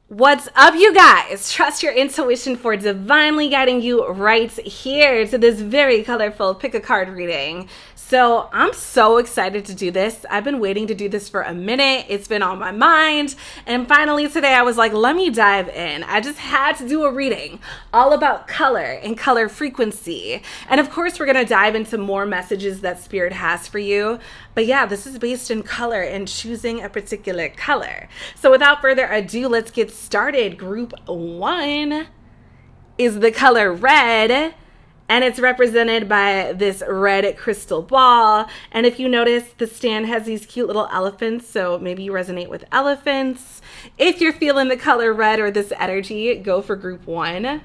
What's up, you guys? Trust your intuition for divinely guiding you right here to this very colorful pick a card reading. So I'm so excited to do this. I've been waiting to do this for a minute. It's been on my mind. And finally today I was like, let me dive in. I just had to do a reading all about color and color frequency. And of course, we're going to dive into more messages that Spirit has for you. But yeah, this is based in color and choosing a particular color. So without further ado, let's get started. Group 1 is the color red, and it's represented by this red crystal ball. And if you notice, the stand has these cute little elephants, so maybe you resonate with elephants. If you're feeling the color red or this energy, go for group 1.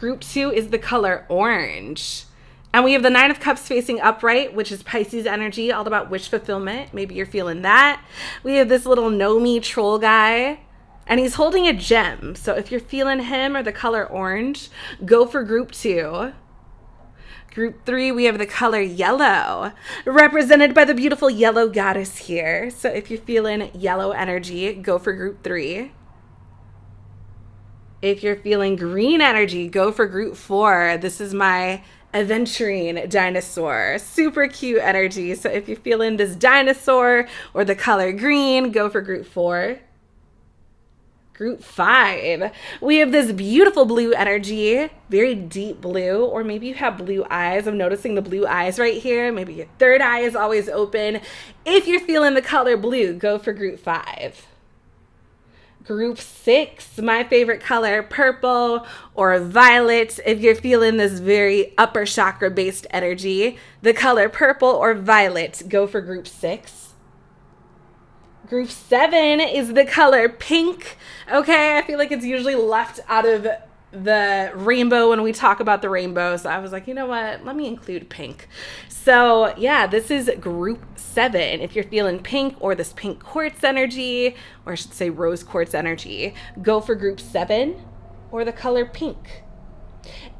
Group 2 is the color orange. And we have the Nine of Cups facing upright, which is Pisces energy, all about wish fulfillment. Maybe you're feeling that. We have this little Nomi troll guy, and he's holding a gem. So if you're feeling him or the color orange, go for group 2. Group 3, we have the color yellow, represented by the beautiful yellow goddess here. So if you're feeling yellow energy, go for group 3. If you're feeling green energy, go for group 4. This is my aventurine dinosaur. Super cute energy. So if you're feeling this dinosaur or the color green, go for group 4. Group 5, we have this beautiful blue energy, very deep blue, or maybe you have blue eyes. I'm noticing the blue eyes right here. Maybe your third eye is always open. If you're feeling the color blue, go for group 5. Group 6, my favorite color, purple or violet. If you're feeling this very upper chakra based energy, the color purple or violet, go for group 6. Group 7 is the color pink. Okay, I feel like it's usually left out of the rainbow when we talk about the rainbow. So I was like, you know what? Let me include pink. So yeah, this is group 7. If you're feeling pink or this pink quartz energy, or I should say rose quartz energy, go for group 7 or the color pink.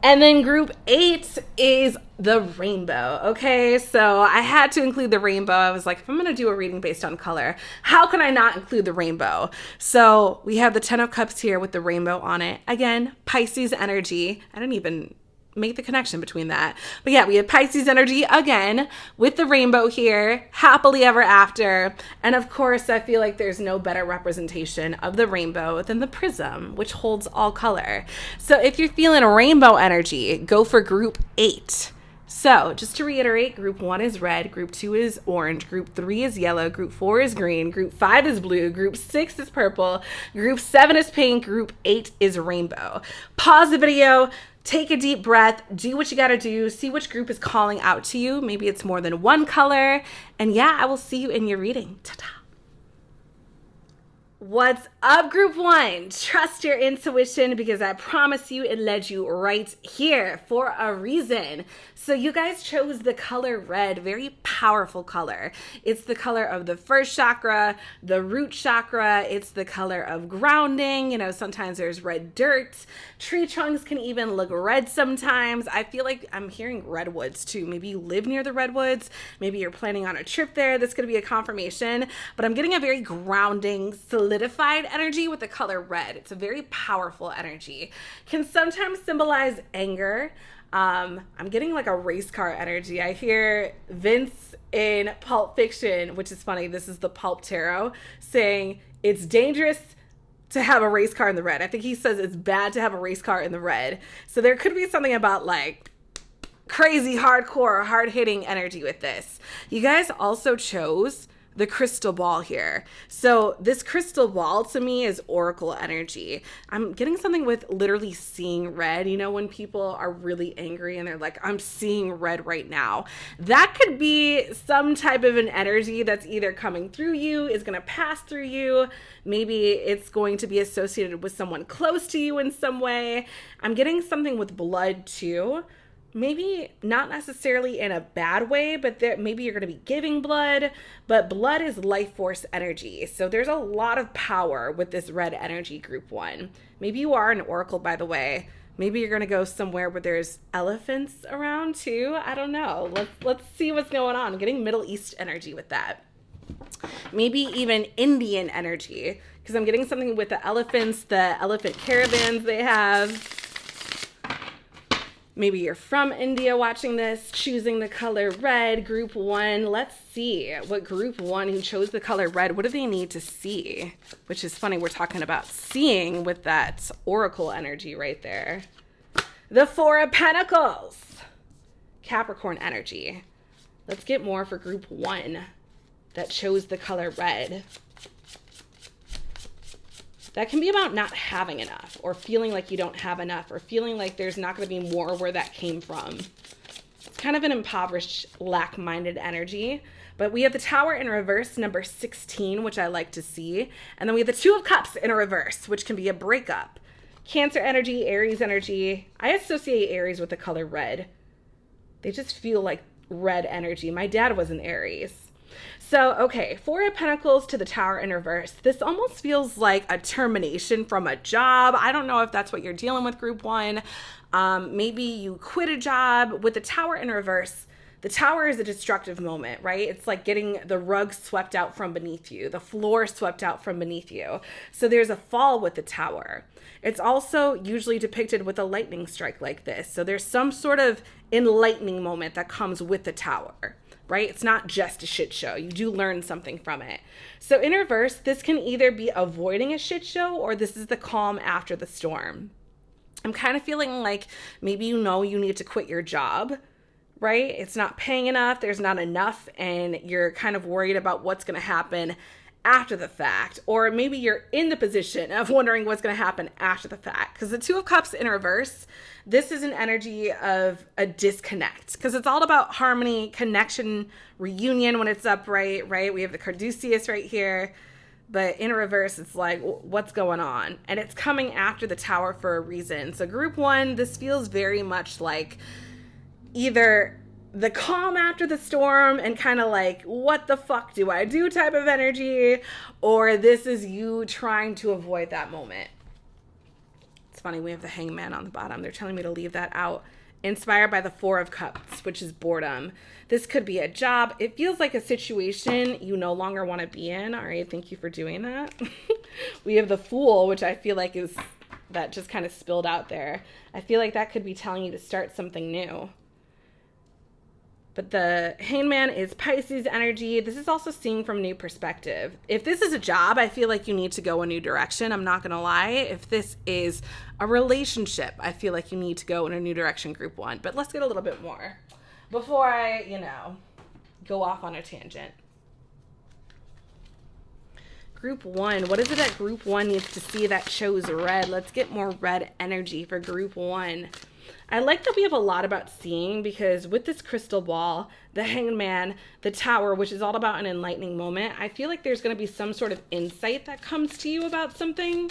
And then group 8 is the rainbow. Okay, so I had to include the rainbow. I was like, if I'm going to do a reading based on color, how can I not include the rainbow? So we have the 10 of Cups here with the rainbow on it. Again, Pisces energy. I didn't even make the connection between that. But yeah, we have Pisces energy again with the rainbow here, happily ever after. And of course, I feel like there's no better representation of the rainbow than the prism, which holds all color. So if you're feeling rainbow energy, go for group 8. So just to reiterate, group 1 is red, group 2 is orange, group 3 is yellow, group 4 is green, group 5 is blue, group 6 is purple, group 7 is pink, group 8 is rainbow. Pause the video. Take a deep breath, do what you gotta do, see which group is calling out to you. Maybe it's more than one color. And yeah, I will see you in your reading. Ta-ta. What's up, group 1? Trust your intuition because I promise you it led you right here for a reason. So you guys chose the color red, very powerful color. It's the color of the first chakra, the root chakra. It's the color of grounding. You know, sometimes there's red dirt. Tree trunks can even look red sometimes. I feel like I'm hearing redwoods too. Maybe you live near the redwoods. Maybe you're planning on a trip there. That's going to be a confirmation. But I'm getting a very grounding, solidified energy with the color red. It's a very powerful energy. Can sometimes symbolize anger. I'm getting like a race car energy. I hear Vince in Pulp Fiction, which is funny. This is the Pulp Tarot, saying it's dangerous to have a race car in the red. I think he says it's bad to have a race car in the red. So there could be something about like crazy hardcore, hard-hitting energy with this. You guys also chose the crystal ball here. So this crystal ball to me is oracle energy. I'm getting something with literally seeing red. You know, when people are really angry and they're like, I'm seeing red right now. That could be some type of an energy that's either coming through you, is going to pass through you. Maybe it's going to be associated with someone close to you in some way. I'm getting something with blood too. Maybe not necessarily in a bad way, but maybe you're going to be giving blood, but blood is life force energy. So there's a lot of power with this red energy, group 1. Maybe you are an oracle, by the way. Maybe you're going to go somewhere where there's elephants around too. I don't know. Let's see what's going on. I'm getting Middle East energy with that. maybe even Indian energy, because I'm getting something with the elephants, the elephant caravans they have. Maybe you're from India watching this, choosing the color red, group 1. Let's see what group 1 who chose the color red, what do they need to see? Which is funny, we're talking about seeing with that oracle energy right there. The 4 of Pentacles, Capricorn energy. Let's get more for group 1 that chose the color red. That can be about not having enough, or feeling like you don't have enough, or feeling like there's not going to be more where that came from. It's kind of an impoverished, lack-minded energy. But we have the Tower in reverse, number 16, which I like to see. And then we have the 2 of Cups in a reverse, which can be a breakup. Cancer energy, Aries energy. I associate Aries with the color red. They just feel like red energy. My dad was an Aries. So, okay, 4 of Pentacles to the Tower in reverse. This almost feels like a termination from a job. I don't know if that's what you're dealing with, group 1. Maybe you quit a job. With the Tower in reverse, the Tower is a destructive moment, right? It's like getting the rug swept out from beneath you, the floor swept out from beneath you. So there's a fall with the Tower. It's also usually depicted with a lightning strike like this. So there's some sort of enlightening moment that comes with the Tower, right? It's not just a shit show. You do learn something from it. So in reverse, this can either be avoiding a shit show, or this is the calm after the storm. I'm kind of feeling like maybe you know you need to quit your job, right? It's not paying enough, there's not enough, and you're kind of worried about what's going to happen after the fact. Or maybe you're in the position of wondering what's going to happen after the fact. Because the 2 of Cups in reverse, this is an energy of a disconnect. Because it's all about harmony, connection, reunion when it's upright, right? We have the Caduceus right here. But in reverse, it's like, what's going on? And it's coming after the Tower for a reason. So group 1, this feels very much like either the calm after the storm and kind of like, what the fuck do I do type of energy, or this is you trying to avoid that moment. It's funny, we have the Hangman on the bottom. They're telling me to leave that out. Inspired by the 4 of Cups, which is boredom. This could be a job. It feels like a situation you no longer want to be in. All right, thank you for doing that. We have the Fool, which I feel like is, that just kind of spilled out there. I feel like that could be telling you to start something new. But the Hangman is Pisces energy. This is also seeing from a new perspective. If this is a job, I feel like you need to go a new direction. I'm not going to lie. If this is a relationship, I feel like you need to go in a new direction, group 1. But let's get a little bit more before I, go off on a tangent. Group 1, what is it that group 1 needs to see that shows red? Let's get more red energy for group 1. I like that we have a lot about seeing, because with this crystal ball, the Hangman, the Tower, which is all about an enlightening moment, I feel like there's going to be some sort of insight that comes to you about something.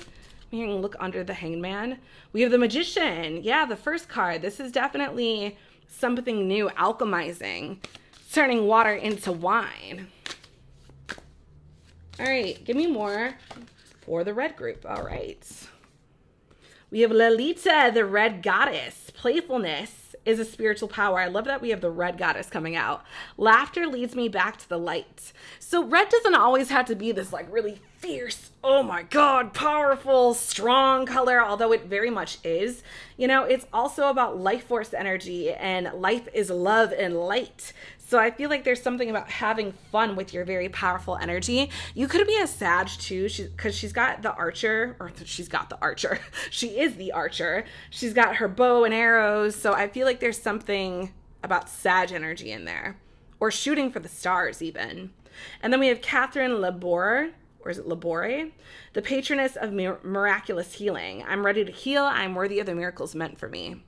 You can look under the Hangman. We have the Magician. Yeah, the first card. This is definitely something new, alchemizing, turning water into wine. All right, give me more for the red group. All right. We have Lalita, the red goddess. Playfulness is a spiritual power. I love that we have the red goddess coming out. Laughter leads me back to the light. So red doesn't always have to be this like really fierce, oh my God, powerful, strong color, although it very much is. It's also about life force energy, and life is love and light. So I feel like there's something about having fun with your very powerful energy. You could be a Sag too, because she's got the archer, or she's got the archer. She is the archer. She's got her bow and arrows. So I feel like there's something about Sag energy in there, or shooting for the stars even. And then we have Catherine Labore, or is it Labore? The patroness of miraculous healing. I'm ready to heal. I'm worthy of the miracles meant for me.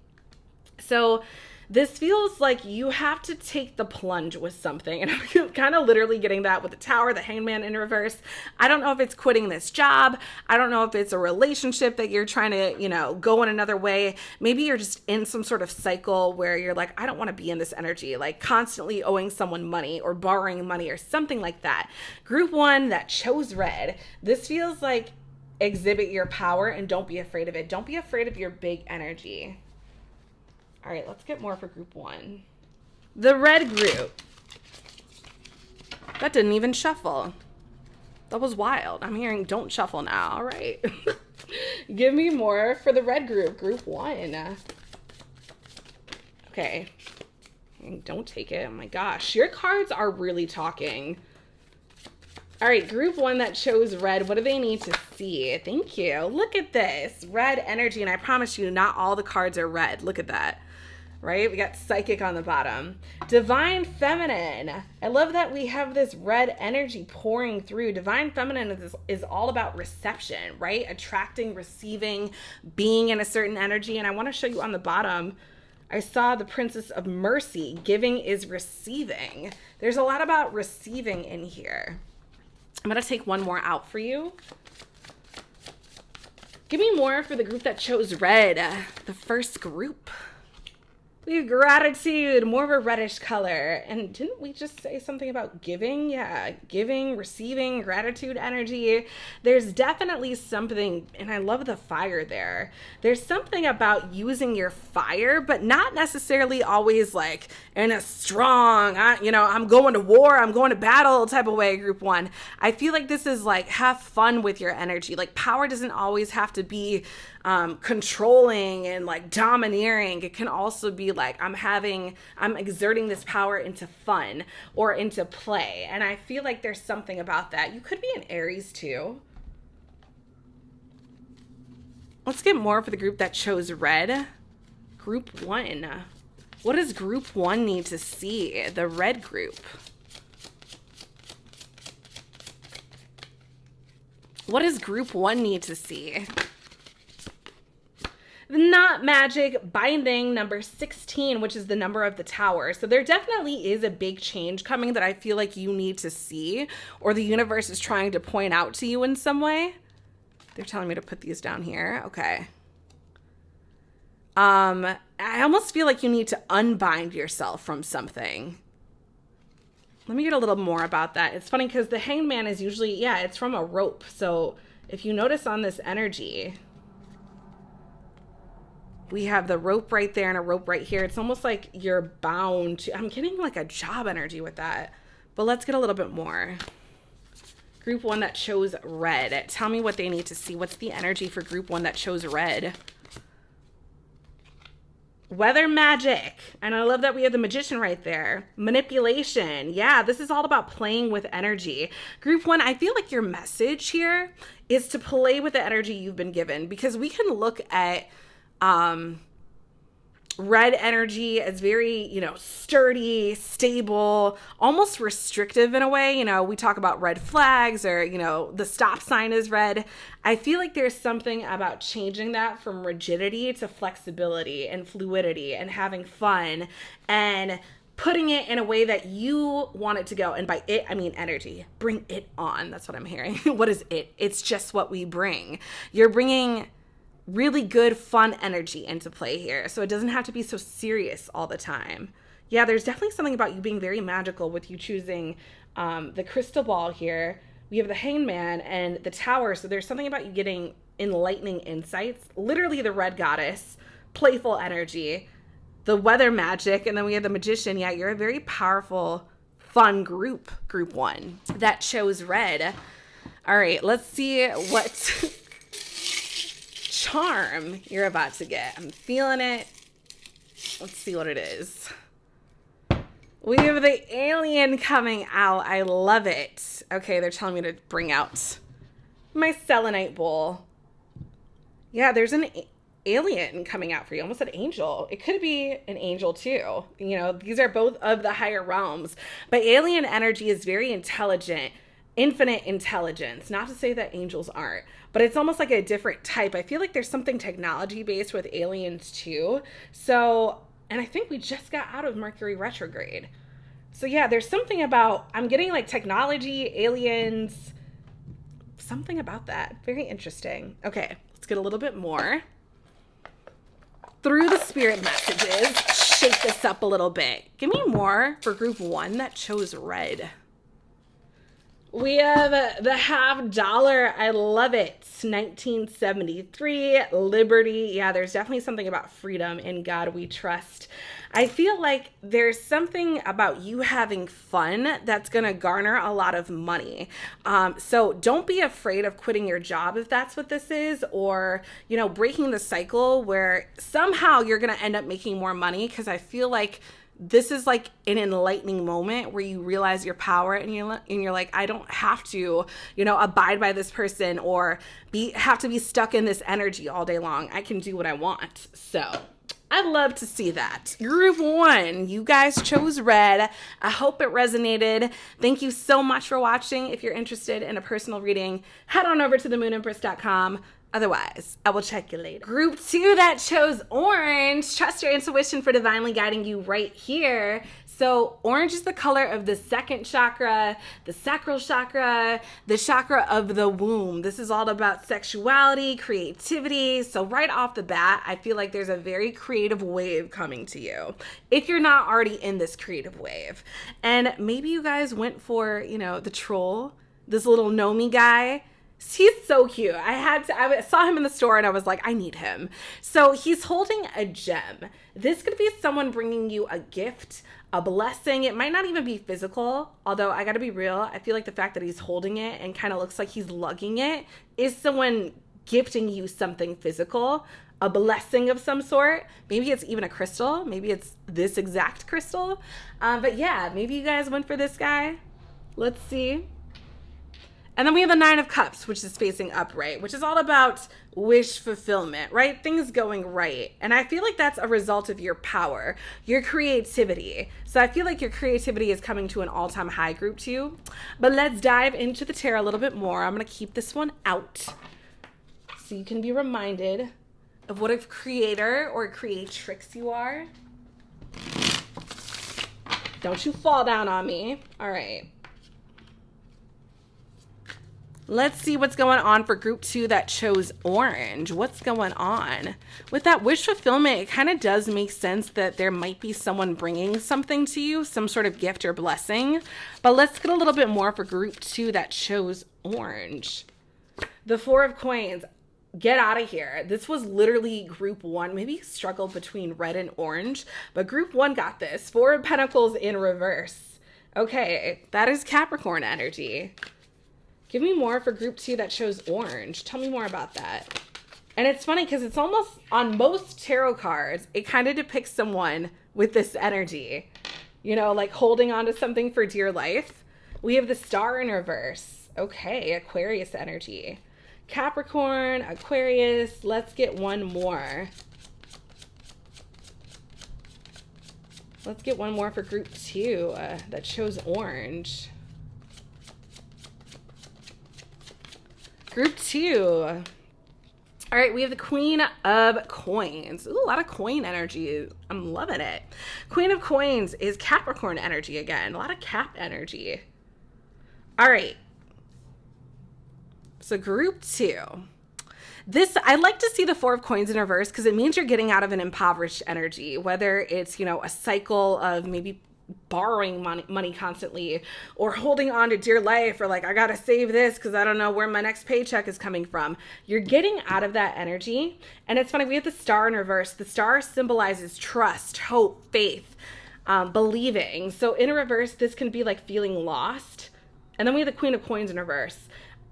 So this feels like you have to take the plunge with something. And I'm kind of literally getting that with the Tower, the Hangman in reverse. I don't know if it's quitting this job. I don't know if it's a relationship that you're trying to, go in another way. Maybe you're just in some sort of cycle where you're like, I don't want to be in this energy, like constantly owing someone money or borrowing money or something like that. Group 1 that chose red. This feels like exhibit your power and don't be afraid of it. Don't be afraid of your big energy. All right, let's get more for group 1. The red group. That didn't even shuffle. That was wild. I'm hearing don't shuffle now. All right. Give me more for the red group, group 1. Okay. Don't take it. Oh my gosh. Your cards are really talking. All right, group 1 that chose red, what do they need to see? Thank you. Look at this. Red energy, and I promise you, not all the cards are red. Look at that. Right? We got psychic on the bottom. Divine feminine. I love that we have this red energy pouring through. Divine feminine is all about reception, right? Attracting, receiving, being in a certain energy. And I want to show you on the bottom, I saw the Princess of Mercy. Giving is receiving. There's a lot about receiving in here. I'm going to take one more out for you. Give me more for the group that chose red. The first group. We have gratitude, more of a reddish color. And didn't we just say something about giving? Yeah, giving, receiving, gratitude energy. There's definitely something, and I love the fire there. There's something about using your fire, but not necessarily always like in a strong, I'm going to war, I'm going to battle type of way, group 1. I feel like this is like have fun with your energy. Like power doesn't always have to be controlling and like domineering. It can also be like I'm exerting this power into fun or into play. And I feel like there's something about that. You could be an Aries too. Let's get more for the group that chose red. Group 1. What does group 1 need to see? The red group. What does group 1 need to see? Not magic binding number 16, which is the number of the tower. So there definitely is a big change coming that I feel like you need to see, or the universe is trying to point out to you in some way. They're telling me to put these down here. Okay. I almost feel like you need to unbind yourself from something. Let me get a little more about that. It's funny because the Hanged Man is usually, it's from a rope. So if you notice on this energy, we have the rope right there and a rope right here. It's almost like you're bound to, I'm getting like a job energy with that. But let's get a little bit more. Group 1 that chose red. Tell me what they need to see. What's the energy for group 1 that chose red? Weather magic. And I love that we have the Magician right there. Manipulation. Yeah, this is all about playing with energy. Group 1, I feel like your message here is to play with the energy you've been given, because we can look at red energy as very, sturdy, stable, almost restrictive in a way. We talk about red flags, or, the stop sign is red. I feel like there's something about changing that from rigidity to flexibility and fluidity and having fun and putting it in a way that you want it to go. And by it, I mean energy. Bring it on. That's what I'm hearing. What is it? It's just what we bring. You're bringing really good, fun energy into play here. So it doesn't have to be so serious all the time. Yeah, there's definitely something about you being very magical with you choosing the crystal ball here. We have the Hanged Man and the Tower. So there's something about you getting enlightening insights. Literally the red goddess, playful energy, the weather magic, and then we have the Magician. Yeah, you're a very powerful, fun group 1 that chose red. All right, let's see what charm you're about to get. I'm feeling it. Let's see what it is. We have the alien coming out. I love it. Okay, they're telling me to bring out my selenite bowl. Yeah, there's an alien coming out for you. Almost an angel. It could be an angel too. These are both of the higher realms. But alien energy is very intelligent, infinite intelligence. Not to say that angels aren't, but it's almost like a different type. I feel like there's something technology based with aliens too. So, and I think we just got out of Mercury retrograde. So yeah, there's something about, I'm getting like technology, aliens, something about that. Very interesting. Okay, let's get a little bit more. Through the spirit messages, shake this up a little bit. Give me more for group 1 that chose red. We have the $50. I love it. 1973. Liberty. Yeah, there's definitely something about freedom. In God we trust. I feel like there's something about you having fun that's going to garner a lot of money. So don't be afraid of quitting your job if that's what this is, or, breaking the cycle where somehow you're going to end up making more money. Because I feel like this is like an enlightening moment where you realize your power, and you're like, I don't have to, abide by this person or have to be stuck in this energy all day long. I can do what I want. So I'd love to see that. Group 1, you guys chose red. I hope it resonated. Thank you so much for watching. If you're interested in a personal reading, head on over to themoonempress.com. Otherwise, I will check you later. Group 2 that chose orange. Trust your intuition for divinely guiding you right here. So orange is the color of the second chakra, the sacral chakra, the chakra of the womb. This is all about sexuality, creativity. So right off the bat, I feel like there's a very creative wave coming to you if you're not already in this creative wave. And maybe you guys went for, the troll, this little Nomi guy. He's so cute. I saw him in the store and I was like, I need him. So he's holding a gem. This could be someone bringing you a gift, a blessing. It might not even be physical, although I gotta be real. I feel like the fact that he's holding it and kind of looks like he's lugging it is someone gifting you something physical, a blessing of some sort. Maybe it's even a crystal. Maybe it's this exact crystal. But yeah, maybe you guys went for this guy. Let's see. And then we have the 9 of Cups, which is facing upright, which is all about wish fulfillment, right? Things going right. And I feel like that's a result of your power, your creativity. So I feel like your creativity is coming to an all-time high, group 2. But let's dive into the tarot a little bit more. I'm going to keep this one out so you can be reminded of what a creator or creatrix you are. Don't you fall down on me. All right. Let's see what's going on for group 2 that chose orange. What's going on? With that wish fulfillment, it kind of does make sense that there might be someone bringing something to you, some sort of gift or blessing. But let's get a little bit more for group 2 that chose orange. The 4 of Coins. Get out of here. This was literally group 1. Maybe you struggled between red and orange, but group 1 got this. 4 of Pentacles in reverse. Okay, that is Capricorn energy. Give me more for group 2 that chose orange. Tell me more about that. And it's funny because it's almost on most tarot cards, it kind of depicts someone with this energy, like holding on to something for dear life. We have the Star in reverse. Okay, Aquarius energy. Capricorn, Aquarius. Let's get one more. Let's get one more for group 2 that chose orange. Group 2. All right, we have the Queen of Coins. Ooh, a lot of coin energy. I'm loving it. Queen of Coins is Capricorn energy again. A lot of Cap energy. All right. So group 2. I like to see the 4 of Coins in reverse because it means you're getting out of an impoverished energy, whether it's, a cycle of maybe borrowing money constantly or holding on to dear life, or like, I gotta save this because I don't know where my next paycheck is coming from. You're getting out of that energy. And it's funny, we have the Star in reverse. The Star symbolizes trust, hope, faith, believing. So in reverse, this can be like feeling lost. And then we have the Queen of Coins in reverse.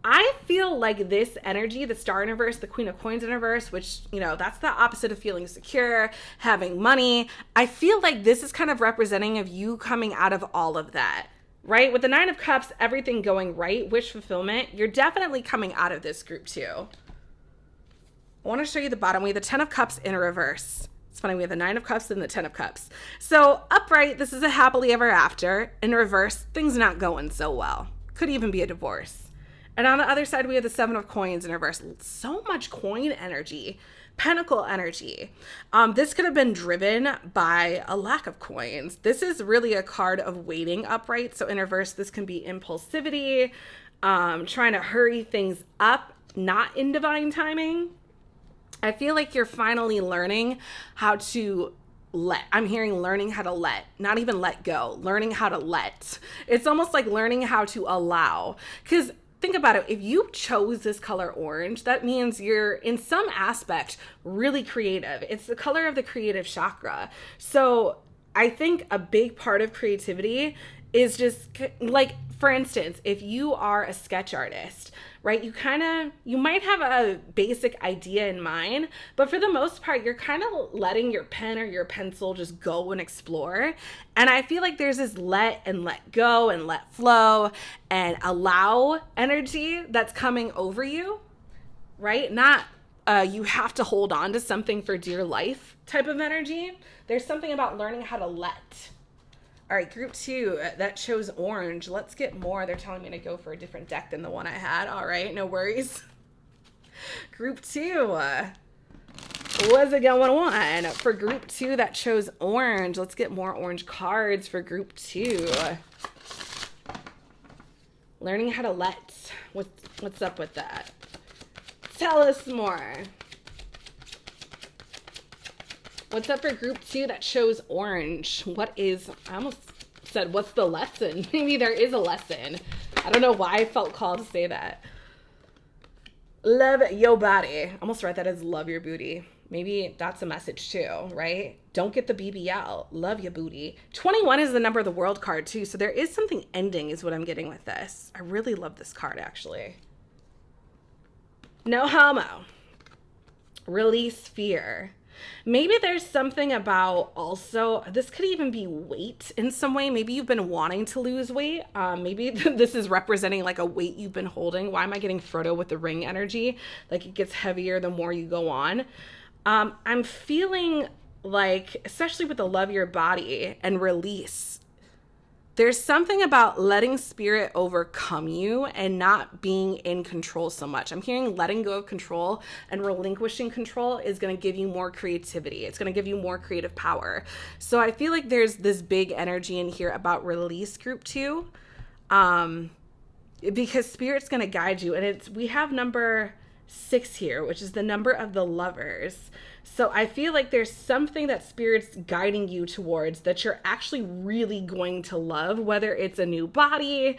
I feel like this energy, the Star in reverse, the Queen of Coins in reverse, which, that's the opposite of feeling secure, having money. I feel like this is kind of representing of you coming out of all of that, right? With the 9 of Cups, everything going right, wish fulfillment, you're definitely coming out of this group 2. I want to show you the bottom. We have the 10 of Cups in reverse. It's funny, we have the 9 of Cups and the 10 of Cups. So upright, this is a happily ever after. In reverse, things not going so well. Could even be a divorce. And on the other side, we have the 7 of Coins in reverse. So much coin energy, pentacle energy. This could have been driven by a lack of coins. This is really a card of waiting upright. So in reverse, this can be impulsivity, trying to hurry things up, not in divine timing. I feel like you're finally learning how to I'm hearing learning how to let, not even let go, learning how to let. It's almost like learning how to allow. Because think about it. If you chose this color orange, that means you're in some aspect really creative. It's the color of the creative chakra. So I think a big part of creativity is just like, for instance, if you are a sketch artist, right, you might have a basic idea in mind, but for the most part, you're kind of letting your pen or your pencil just go and explore. And I feel like there's this let and let go and let flow and allow energy that's coming over you, right? Not you have to hold on to something for dear life type of energy. There's something about learning how to let. All right, group 2, that shows orange. Let's get more. They're telling me to go for a different deck than the one I had. All right, no worries. Group 2, what's it going on? For group 2, that shows orange. Let's get more orange cards for group 2. Learning how to let. What's up with that? Tell us more. What's up for group 2 that shows orange? I almost said, what's the lesson? Maybe there is a lesson. I don't know why I felt called to say that. Love your body. I almost read that as love your booty. Maybe that's a message too, right? Don't get the BBL. Love your booty. 21 is the number of the world card too. So there is something ending is what I'm getting with this. I really love this card actually. No homo. Release fear. Maybe there's something about also, this could even be weight in some way. Maybe you've been wanting to lose weight. Maybe this is representing like a weight you've been holding. Why am I getting Frodo with the ring energy? Like it gets heavier the more you go on. I'm feeling like, especially with the love your body and release, there's something about letting spirit overcome you and not being in control so much. I'm hearing letting go of control and relinquishing control is going to give you more creativity. It's going to give you more creative power. So I feel like there's this big energy in here about release, group 2, because spirit's going to guide you. And we have number 6 here, which is the number of the lovers. So I feel like there's something that spirit's guiding you towards that you're actually really going to love, whether it's a new body,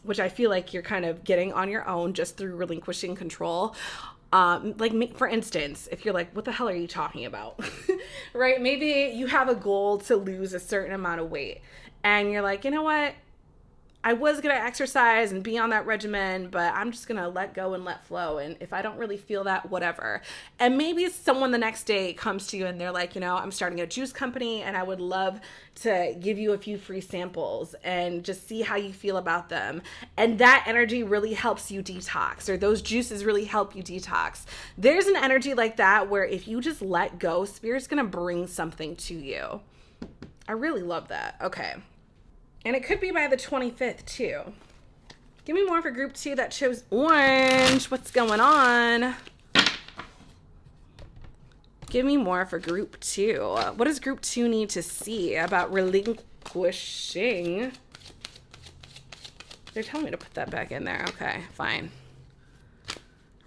which I feel like you're kind of getting on your own just through relinquishing control. Like for instance, if you're like, what the hell are you talking about? Right? Maybe you have a goal to lose a certain amount of weight and you're like, you know what? I was going to exercise and be on that regimen, but I'm just going to let go and let flow. And if I don't really feel that, whatever. And maybe someone the next day comes to you and they're like, you know, I'm starting a juice company and I would love to give you a few free samples and just see how you feel about them. And that energy really helps you detox, or those juices really help you detox. There's an energy like that where if you just let go, spirit's going to bring something to you. I really love that. Okay. And it could be by the 25th too. Give me more for group 2 that shows orange. What's going on? Give me more for group 2. What does group 2 need to see about relinquishing? They're telling me to put that back in there. Okay, fine.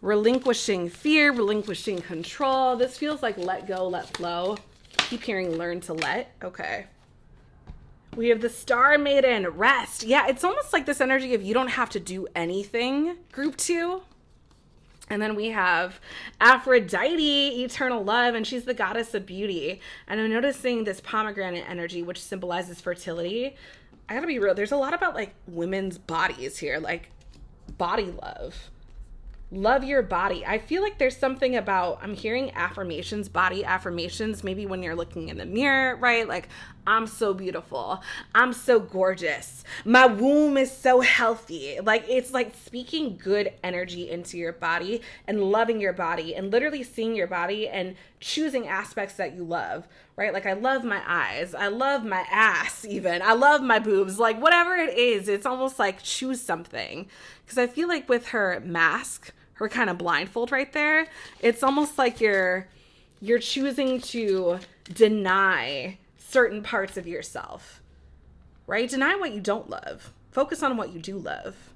Relinquishing fear, relinquishing control. This feels like let go, let flow. Keep hearing learn to let. Okay. We have the Star Maiden, rest. Yeah, it's almost like this energy of you don't have to do anything, group 2. And then we have Aphrodite, eternal love, and she's the goddess of beauty. And I'm noticing this pomegranate energy, which symbolizes fertility. I gotta be real, there's a lot about like women's bodies here, like body love. Love your body. I feel like there's something about, I'm hearing affirmations, body affirmations, maybe when you're looking in the mirror, right? Like, I'm so beautiful. I'm so gorgeous. My womb is so healthy. Like, it's like speaking good energy into your body and loving your body and literally seeing your body and choosing aspects that you love, right? Like, I love my eyes. I love my ass even. I love my boobs. Like, whatever it is, it's almost like choose something. Because I feel like with her mask, her kind of blindfold right there, it's almost like you're choosing to deny certain parts of yourself, right? Deny what you don't love. Focus on what you do love.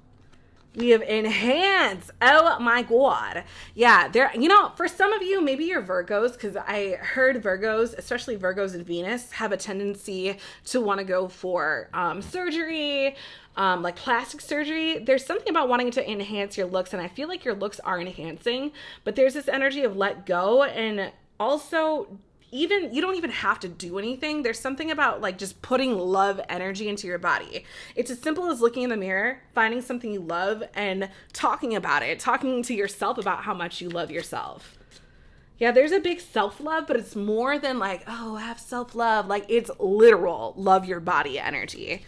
We have enhance. Oh my God. Yeah, there, you know, for some of you, maybe you're Virgos, because I heard Virgos, especially Virgos and Venus, have a tendency to want to go for surgery, like plastic surgery. There's something about wanting to enhance your looks, and I feel like your looks are enhancing, but there's this energy of let go, and also even you don't even have to do anything. There's something about like just putting love energy into your body. It's as simple as looking in the mirror, finding something you love, and talking about it, talking to yourself about how much you love yourself. Yeah, there's a big self-love, but it's more than like, oh, have self-love. Like, it's literal love your body energy.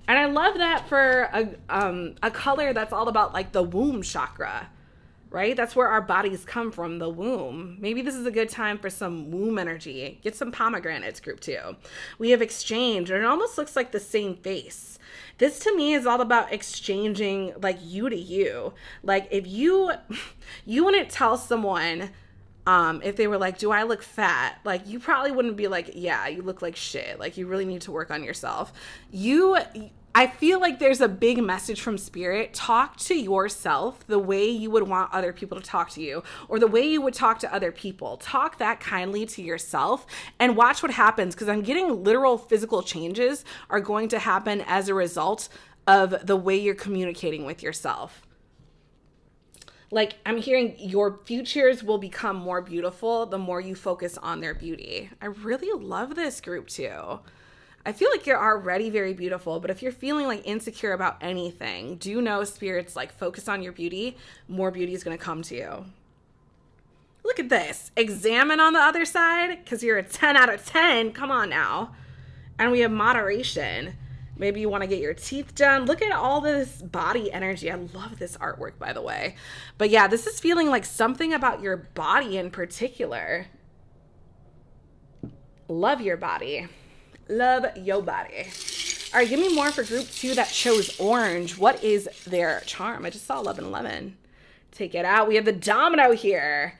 And I love that for a color that's all about like the womb chakra, right? That's where our bodies come from, the womb. Maybe this is a good time for some womb energy. Get some pomegranates, group 2. We have exchange, and it almost looks like the same face. This to me is all about exchanging like you to you. Like if you wouldn't tell someone, if they were like, do I look fat? Like, you probably wouldn't be like, yeah, you look like shit. Like, you really need to work on yourself. I feel like there's a big message from spirit. Talk to yourself the way you would want other people to talk to you, or the way you would talk to other people. Talk that kindly to yourself and watch what happens, because I'm getting literal physical changes are going to happen as a result of the way you're communicating with yourself. Like, I'm hearing your futures will become more beautiful the more you focus on their beauty. I really love this, group 2. I feel like you're already very beautiful, but if you're feeling like insecure about anything, do know spirit's like focus on your beauty. More beauty is going to come to you. Look at this. Examine on the other side, because you're a 10 out of 10. Come on now. And we have moderation. Maybe you want to get your teeth done. Look at all this body energy. I love this artwork, by the way. But yeah, this is feeling like something about your body in particular. Love your body. Love your body. All right, give me more for group 2 that chose orange. What is their charm? I just saw 1111. Take it out. We have the domino here.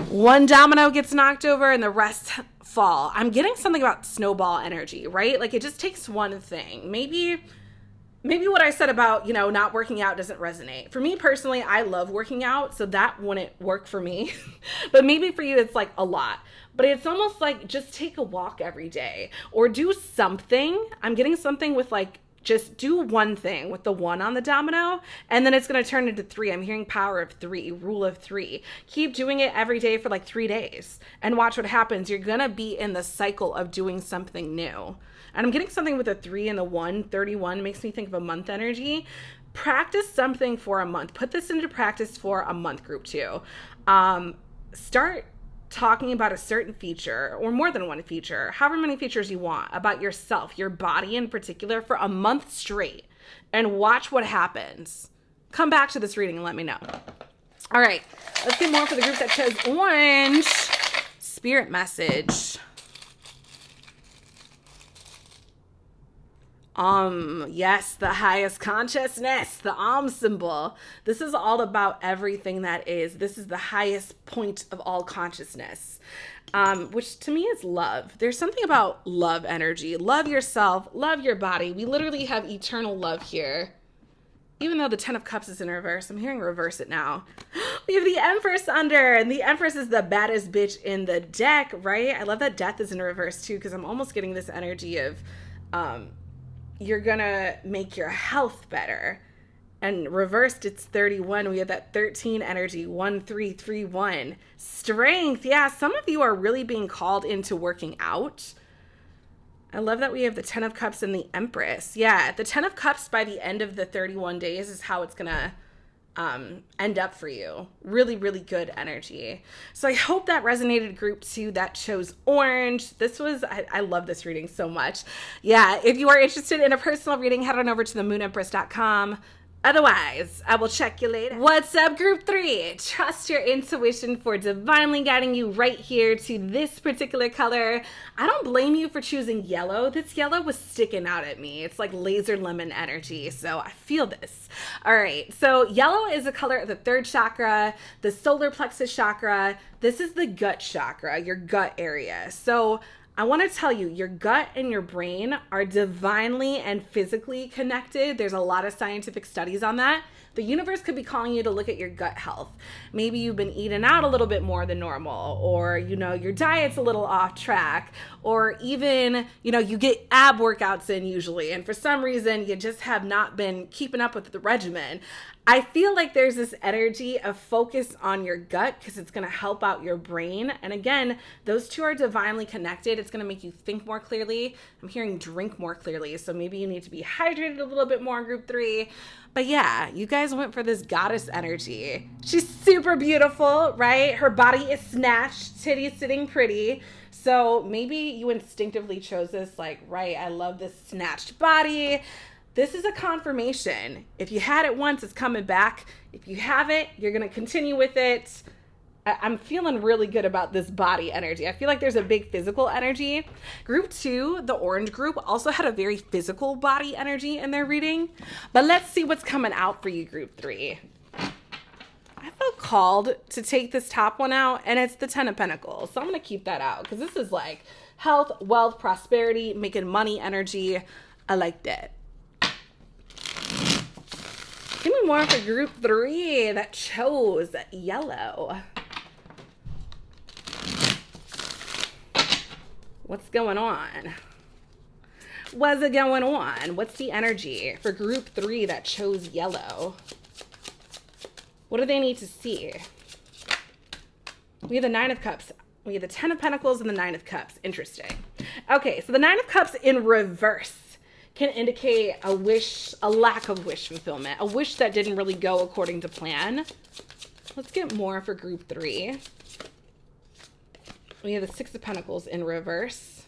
One domino gets knocked over and the rest fall. I'm getting something about snowball energy, right? Like, it just takes one thing. Maybe what I said about, you know, not working out doesn't resonate. For me personally, I love working out, so that wouldn't work for me. But maybe for you, it's like a lot. But it's almost like just take a walk every day or do something. I'm getting something with like, just do one thing with the 1 on the domino, and then it's going to turn into 3. I'm hearing power of 3, rule of 3. Keep doing it every day for like 3 days and watch what happens. You're going to be in the cycle of doing something new. And I'm getting something with a 3 and a 1. 31 makes me think of a month energy. Practice something for a month. Put this into practice for a month, group 2. Start talking about a certain feature or more than one feature, however many features you want about yourself, your body in particular, for a month straight, and watch what happens. Come back to this reading and let me know. All right, let's get more for the group that chose orange. Spirit message. Yes, the highest consciousness, the symbol. This is all about everything that is. This is the highest point of all consciousness, which to me is love. There's something about love energy. Love yourself, love your body. We literally have eternal love here. Even though the 10 of Cups is in reverse, I'm hearing reverse it now. We have the Empress under, and the Empress is the baddest bitch in the deck, right? I love that Death is in reverse too, because I'm almost getting this energy of, you're gonna make your health better. And reversed, it's 31. We have that 13 energy, 1331. Strength. Yeah, some of you are really being called into working out. I love that we have the 10 of Cups and the Empress. Yeah, the 10 of Cups by the end of the 31 days is how it's gonna end up for you. Really, really good energy. So I hope that resonated, group 2 that chose orange. I love this reading so much. Yeah, if you are interested in a personal reading, head on over to themoonempress.com. Otherwise, I will check you later. What's up, group 3? Trust your intuition for divinely guiding you right here to this particular color. I don't blame you for choosing yellow. This yellow was sticking out at me. It's like laser lemon energy, so I feel this. All right, so yellow is a color of the 3rd chakra, the solar plexus chakra. This is the gut chakra, your gut area. So I want to tell you, your gut and your brain are divinely and physically connected. There's a lot of scientific studies on that. The universe could be calling you to look at your gut health. Maybe you've been eating out a little bit more than normal, or, your diet's a little off track, or even, you get ab workouts in usually, and for some reason you just have not been keeping up with the regimen. I feel like there's this energy of focus on your gut because it's going to help out your brain. And again, those two are divinely connected. It's going to make you think more clearly. I'm hearing drink more clearly. So maybe you need to be hydrated a little bit more in group 3. But yeah, you guys went for this goddess energy. She's super beautiful, right? Her body is snatched, titties sitting pretty. So maybe you instinctively chose this, like, right, I love this snatched body. This is a confirmation. If you had it once, it's coming back. If you haven't, you're going to continue with it. I'm feeling really good about this body energy. I feel like there's a big physical energy. Group 2, the orange group, also had a very physical body energy in their reading. But let's see what's coming out for you, group 3. I felt called to take this top one out, and it's the 10 of Pentacles. So I'm going to keep that out because this is like health, wealth, prosperity, making money energy. I like that. Give me more for group 3 that chose yellow. What's going on? What's it going on? What's the energy for group 3 that chose yellow? What do they need to see? We have the 9 of Cups. We have the 10 of Pentacles and the 9 of Cups. Interesting. Okay, so the 9 of Cups in reverse can indicate a wish, a lack of wish fulfillment, a wish that didn't really go according to plan. Let's get more for group 3. We have the 6 of Pentacles in reverse.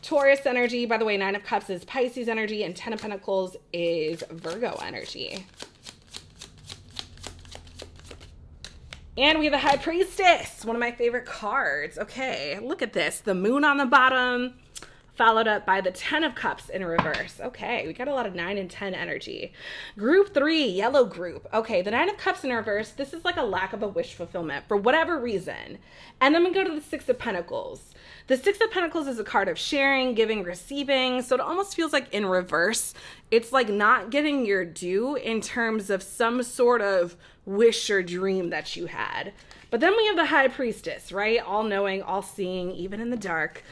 Taurus energy. By the way, 9 of Cups is Pisces energy and 10 of Pentacles is Virgo energy. And we have the High Priestess, one of my favorite cards. Okay, look at this. The moon on the bottom, followed up by the 10 of Cups in reverse. Okay, we got a lot of 9 and 10 energy. Group 3, yellow group. Okay, the 9 of Cups in reverse, this is like a lack of a wish fulfillment for whatever reason. And then we go to the 6 of Pentacles. The 6 of Pentacles is a card of sharing, giving, receiving. So it almost feels like in reverse, it's like not getting your due in terms of some sort of wish or dream that you had. But then we have the High Priestess, right? All knowing, all seeing, even in the dark.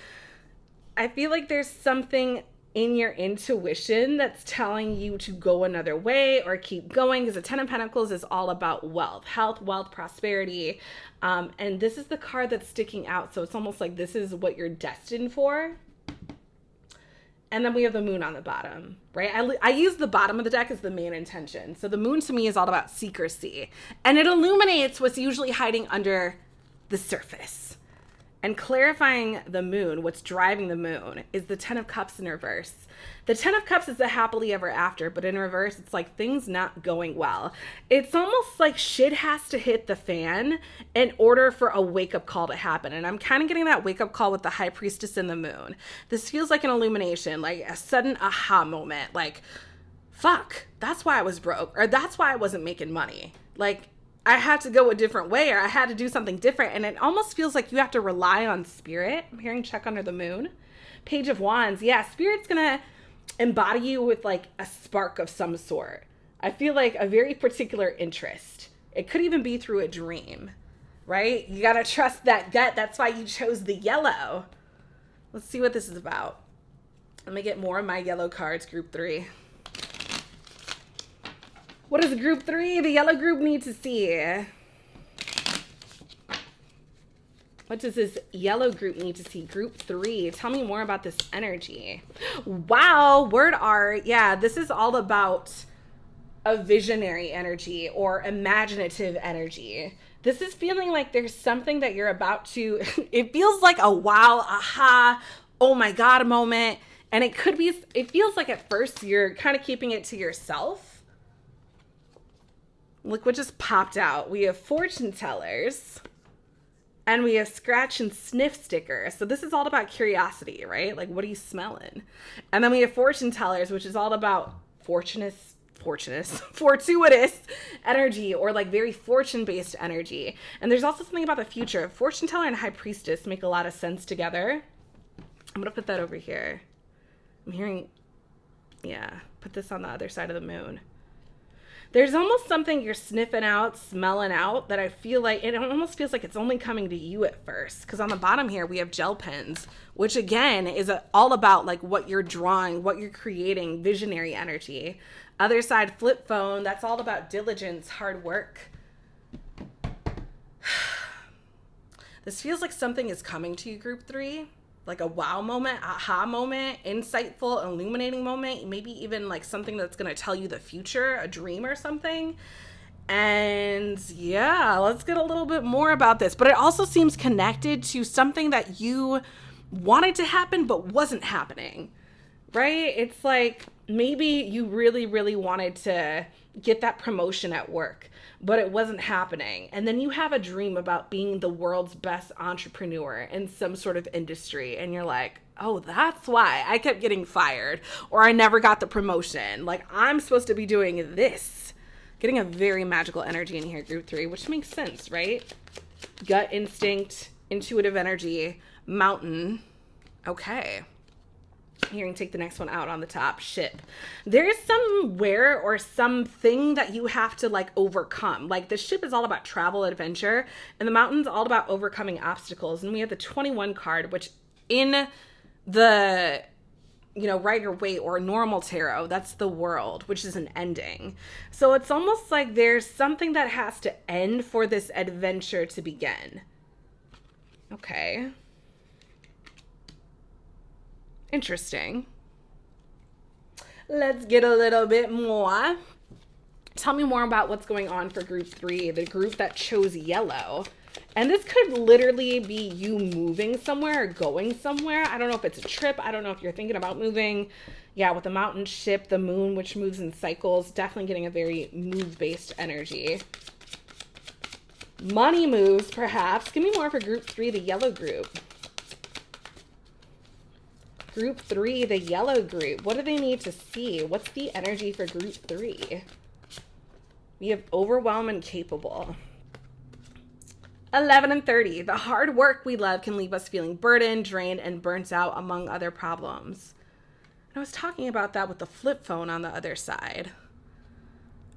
I feel like there's something in your intuition that's telling you to go another way or keep going, because the 10 of Pentacles is all about wealth, health, wealth, prosperity. And this is the card that's sticking out. So it's almost like this is what you're destined for. And then we have the moon on the bottom, right? I use the bottom of the deck as the main intention. So the moon to me is all about secrecy. And it illuminates what's usually hiding under the surface. And clarifying the moon, what's driving the moon, is the 10 of Cups in reverse. The 10 of Cups is the happily ever after, but in reverse, it's like things not going well. It's almost like shit has to hit the fan in order for a wake-up call to happen. And I'm kind of getting that wake-up call with the High Priestess and the moon. This feels like an illumination, like a sudden aha moment. Like, fuck, that's why I was broke, or that's why I wasn't making money. Like, I had to go a different way, or I had to do something different. And it almost feels like you have to rely on spirit. I'm hearing check under the moon. Page of Wands. Yeah, spirit's going to embody you with like a spark of some sort. I feel like a very particular interest. It could even be through a dream, right? You got to trust that gut. That's why you chose the yellow. Let's see what this is about. Let me get more of my yellow cards, group 3. What does group 3, the yellow group, need to see? What does this yellow group need to see? Group 3, tell me more about this energy. Wow, word art. Yeah, this is all about a visionary energy or imaginative energy. This is feeling like there's something that you're about to, it feels like a wow, aha, oh my God moment. And it could be, it feels like at first you're kind of keeping it to yourself. Look what just popped out. We have fortune tellers and we have scratch and sniff stickers. So this is all about curiosity, right? Like, what are you smelling? And then we have fortune tellers, which is all about fortunate fortuitous energy, or like very fortune-based energy. And there's also something about the future. Fortune teller and high priestess make a lot of sense together. I'm gonna put that over here. I'm hearing, yeah, put this on the other side of the moon. There's almost something you're sniffing out, smelling out, that I feel like, it almost feels like it's only coming to you at first. Because on the bottom here, we have gel pens, which again is all about like what you're drawing, what you're creating, visionary energy. Other side, flip phone, that's all about diligence, hard work. This feels like something is coming to you, group 3. Like a wow moment, aha moment, insightful, illuminating moment, maybe even like something that's going to tell you the future, a dream or something. And yeah, let's get a little bit more about this. But it also seems connected to something that you wanted to happen but wasn't happening, right? It's like maybe you really, really wanted to get that promotion at work, but it wasn't happening. And then you have a dream about being the world's best entrepreneur in some sort of industry. And you're like, oh, that's why I kept getting fired, or I never got the promotion. Like, I'm supposed to be doing this. Getting a very magical energy in here, group 3, which makes sense, right? Gut instinct, intuitive energy, mountain. Okay. Here, and take the next one out on the top, ship. There's somewhere or something that you have to like overcome. Like the ship is all about travel, adventure, and the mountain's all about overcoming obstacles. And we have the 21 card, which in the, you know, Rider Waite or normal tarot, that's the world, which is an ending. So it's almost like there's something that has to end for this adventure to begin. Okay. Interesting. Let's get a little bit more. Tell me more about what's going on for group 3, the group that chose yellow. And this could literally be you moving somewhere or going somewhere. I don't know if it's a trip. I don't know if you're thinking about moving. Yeah, with the mountain, ship, the moon, which moves in cycles, definitely getting a very move-based energy. Money moves, perhaps. Give me more for group 3, the yellow group. Group 3, the yellow group. What do they need to see? What's the energy for group 3? We have overwhelm and capable. 11 and 30. The hard work we love can leave us feeling burdened, drained, and burnt out, among other problems. And I was talking about that with the flip phone on the other side.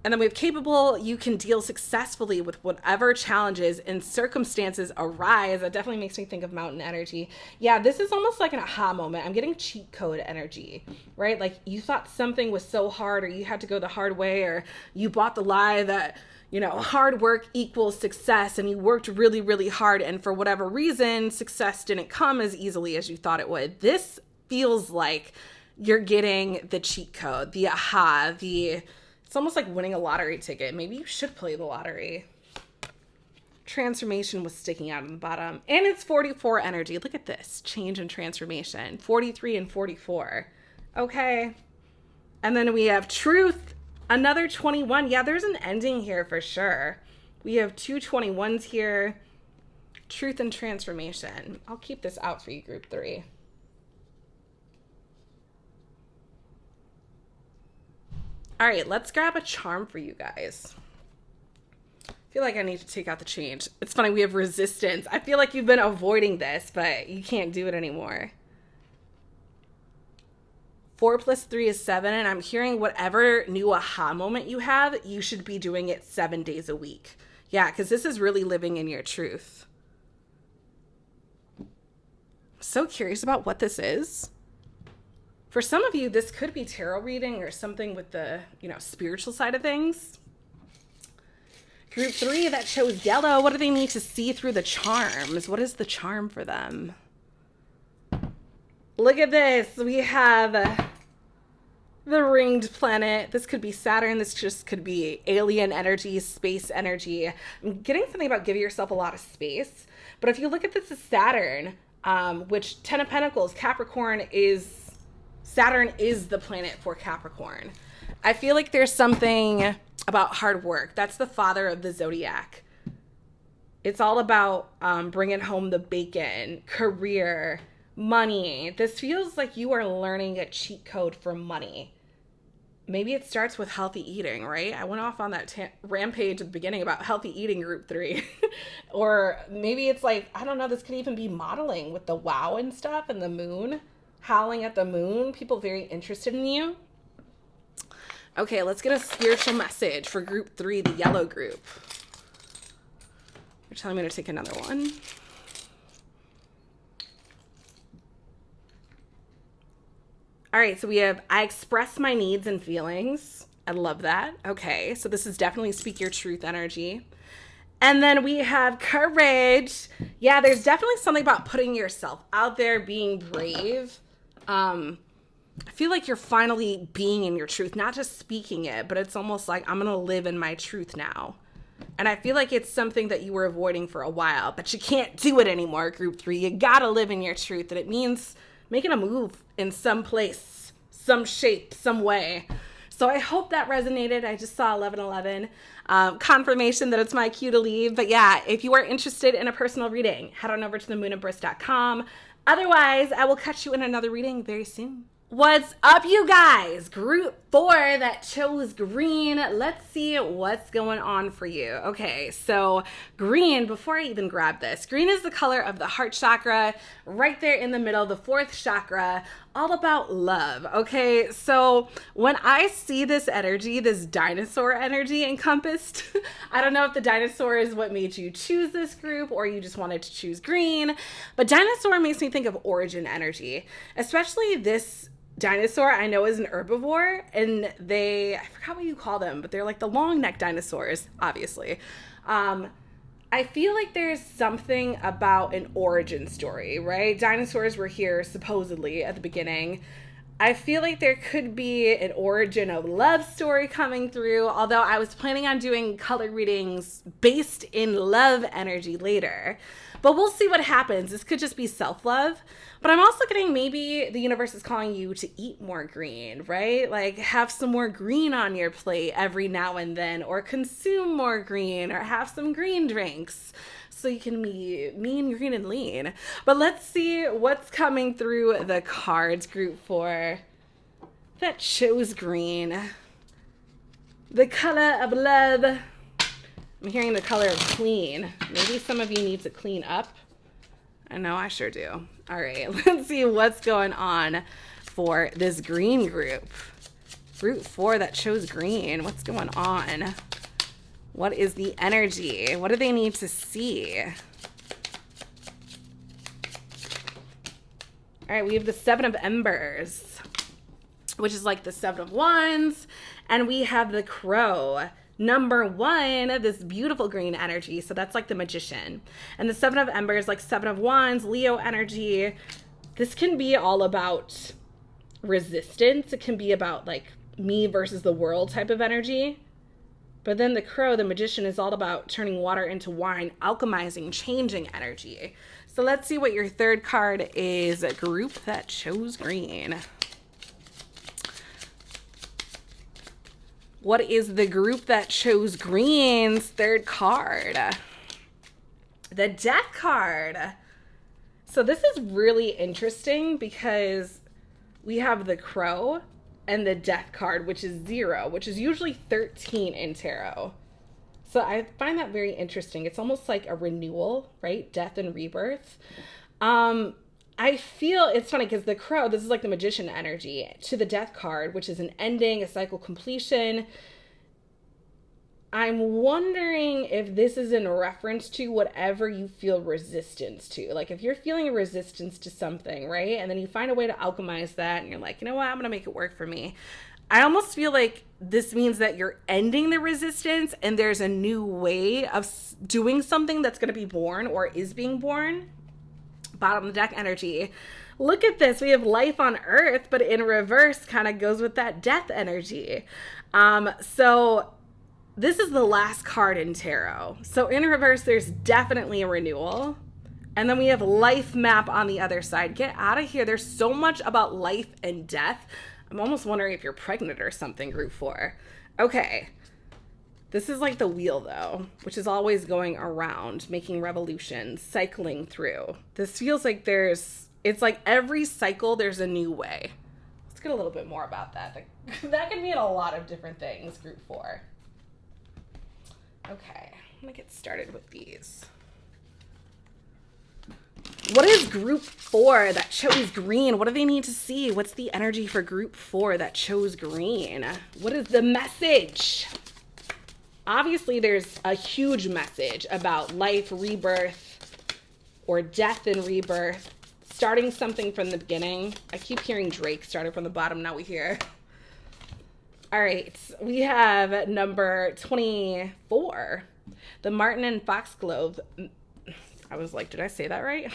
And then we have capable, you can deal successfully with whatever challenges and circumstances arise. That definitely makes me think of mountain energy. Yeah, this is almost like an aha moment. I'm getting cheat code energy, right? Like you thought something was so hard, or you had to go the hard way, or you bought the lie that, you know, hard work equals success, and you worked really, really hard, and for whatever reason, success didn't come as easily as you thought it would. This feels like you're getting the cheat code, the aha, it's almost like winning a lottery ticket. Maybe you should play the lottery. Transformation was sticking out on the bottom. And it's 44 energy. Look at this. Change and transformation. 43 and 44. Okay. And then we have truth. Another 21. Yeah, there's an ending here for sure. We have two 21s here. Truth and transformation. I'll keep this out for you, group 3. All right, let's grab a charm for you guys. I feel like I need to take out the change. It's funny, we have resistance. I feel like you've been avoiding this, but you can't do it anymore. 4 plus 3 is 7, and I'm hearing whatever new aha moment you have, you should be doing it 7 days a week. Yeah, because this is really living in your truth. I'm so curious about what this is. For some of you, this could be tarot reading or something with the, spiritual side of things. Group 3 that chose yellow, what do they need to see through the charms? What is the charm for them? Look at this. We have the ringed planet. This could be Saturn. This just could be alien energy, space energy. I'm getting something about giving yourself a lot of space. But if you look at this as Saturn, which 10 of Pentacles, Saturn is the planet for Capricorn. I feel like there's something about hard work. That's the father of the zodiac. It's all about bringing home the bacon, career, money. This feels like you are learning a cheat code for money. maybe it starts with healthy eating, right? I went off on that rampage at the beginning about healthy eating group 3. Or maybe it's like, I don't know, this could even be modeling with the wow and stuff and the moon, howling at the moon, people very interested in you. Okay, let's get a spiritual message for group 3, the yellow group. You're telling me to take another one. All right, so we have, I express my needs and feelings. I love that. Okay, so this is definitely speak your truth energy. And then we have courage. Yeah, there's definitely something about putting yourself out there, being brave. I feel like you're finally being in your truth, not just speaking it, but it's almost like I'm going to live in my truth now. And I feel like it's something that you were avoiding for a while, but you can't do it anymore, group 3. You got to live in your truth. And it means making a move in some place, some shape, some way. So I hope that resonated. I just saw 1111, confirmation that it's my cue to leave. But yeah, if you are interested in a personal reading, head on over to themoonandbliss.com. Otherwise, I will catch you in another reading very soon. What's up, you guys? Group 4 that chose green. Let's see what's going on for you. Okay, so green, before I even grab this, green is the color of the heart chakra, right there in the middle, the 4th chakra, all about love. Okay, so when I see this energy, this dinosaur energy encompassed, I don't know if the dinosaur is what made you choose this group or you just wanted to choose green, but dinosaur makes me think of origin energy, especially this dinosaur I know is an herbivore, and I forgot what you call them, but they're like the long neck dinosaurs, obviously. I feel like there's something about an origin story, right? Dinosaurs were here supposedly at the beginning. I feel like there could be an origin of love story coming through, although I was planning on doing color readings based in love energy later. But we'll see what happens. This could just be self-love. But I'm also getting maybe the universe is calling you to eat more green, right? Like have some more green on your plate every now and then, or consume more green, or have some green drinks so you can be mean, green, and lean. But let's see what's coming through the cards, group 4 that chose green. The color of love. I'm hearing the color of clean. Maybe some of you need to clean up. I know I sure do. All right, let's see what's going on for this green group. Group 4 that chose green. What's going on? What is the energy? What do they need to see? All right, we have the 7 of Embers, which is like the 7 of Wands. And we have the Crow. Number 1, this beautiful green energy. So that's like the Magician. And the 7 of Embers, like 7 of Wands, Leo energy. This can be all about resistance. It can be about like me versus the world type of energy. But then the Crow, the Magician, is all about turning water into wine, alchemizing, changing energy. So let's see what your third card is, a group that chose green. What is the group that chose green's third card? The Death card. So this is really interesting because we have the Crow and the Death card, which is 0, which is usually 13 in tarot. So I find that very interesting. It's almost like a renewal, right? Death and rebirth. I feel it's funny because the Crow, this is like the Magician energy to the Death card, which is an ending, a cycle completion. I'm wondering if this is in reference to whatever you feel resistance to. Like if you're feeling a resistance to something, right? And then you find a way to alchemize that and you're like, you know what? I'm going to make it work for me. I almost feel like this means that you're ending the resistance and there's a new way of doing something that's going to be born or is being born. Bottom of the deck energy. Look at this. We have life on earth, but in reverse kind of goes with that death energy. So this is the last card in tarot. So in reverse, there's definitely a renewal. And then we have life map on the other side. Get out of here. There's so much about life and death. I'm almost wondering if you're pregnant or something, group 4. Okay. This is like the wheel, though, which is always going around, making revolutions, cycling through. This feels like it's like every cycle, there's a new way. Let's get a little bit more about that. That can mean a lot of different things, group 4. Okay, I'm gonna get started with these. What is group 4 that chose green? What do they need to see? What's the energy for group 4 that chose green? What is the message? Obviously, there's a huge message about life, rebirth, or death and rebirth. Starting something from the beginning. I keep hearing Drake started from the bottom. Now we hear. All right. We have number 24. The Martin and Foxglove. I was like, did I say that right?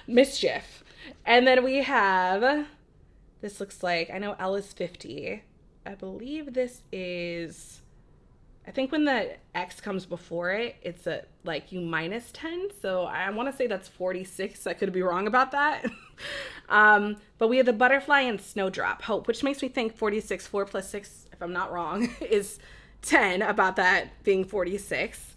Mischief. And then we have, this looks like, I know L is 50. I believe this is, I think when the X comes before it, it's a like U minus 10. So I want to say that's 46. I could be wrong about that. But we have the Butterfly and Snowdrop, Hope, which makes me think 46, 4 plus 6, if I'm not wrong, is 10, about that being 46.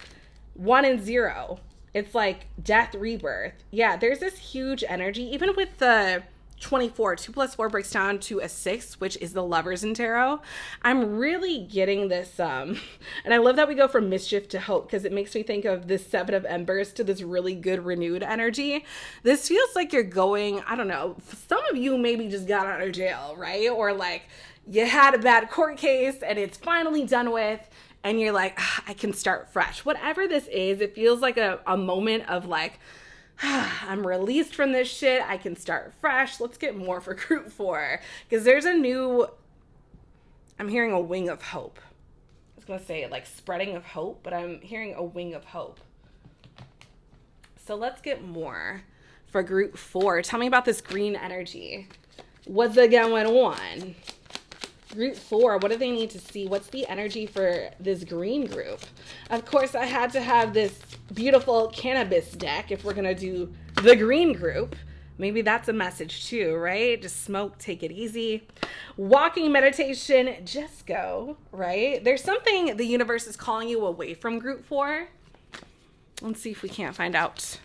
1 and 0. It's like death, rebirth. Yeah, there's this huge energy. Even with the 24, 2 plus 4 breaks down to a 6, which is the Lovers in Tarot. I'm really getting this, and I love that we go from Mischief to Hope, because it makes me think of this 7 of Embers to this really good renewed energy. This feels like you're going, I don't know, some of you maybe just got out of jail, right? Or like you had a bad court case and it's finally done with, and you're like, I can start fresh. Whatever this is, it feels like a moment of like, I'm released from this shit. I can start fresh. Let's get more for group 4. Because there's a new, I'm hearing a wing of hope. I was going to say like spreading of hope, but I'm hearing a wing of hope. So let's get more for group 4. Tell me about this green energy. What's going on? Group 4, what do they need to see? What's the energy for this green group? Of course, I had to have this beautiful cannabis deck if we're going to do the green group. Maybe that's a message too, right? Just smoke, take it easy. Walking meditation, just go, right? There's something the universe is calling you away from group 4. Let's see if we can't find out.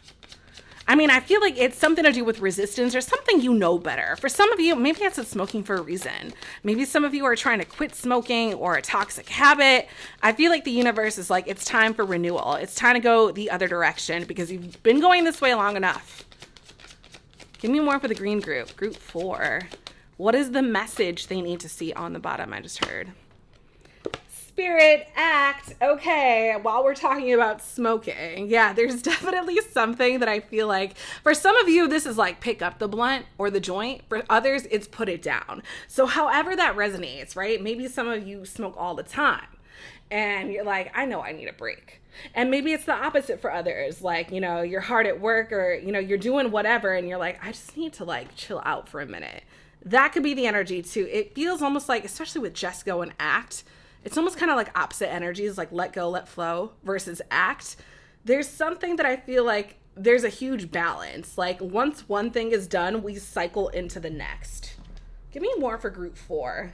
I mean, I feel like it's something to do with resistance or something you know better. For some of you, maybe it's smoking for a reason. Maybe some of you are trying to quit smoking or a toxic habit. I feel like the universe is like, it's time for renewal. It's time to go the other direction because you've been going this way long enough. Give me more for the green group. Group 4. What is the message they need to see on the bottom? I just heard. Spirit, act. Okay, while we're talking about smoking, yeah, there's definitely something that I feel like for some of you, this is like pick up the blunt or the joint. For others, it's put it down. So however that resonates, right? Maybe some of you smoke all the time and you're like, I know I need a break. And maybe it's the opposite for others. Like, you know, you're hard at work or, you know, you're doing whatever and you're like, I just need to like chill out for a minute. That could be the energy too. It feels almost like, especially with just go and act, it's almost kind of like opposite energies, like let go, let flow versus act. There's something that I feel like there's a huge balance. Like once one thing is done, we cycle into the next. Give me more for group 4.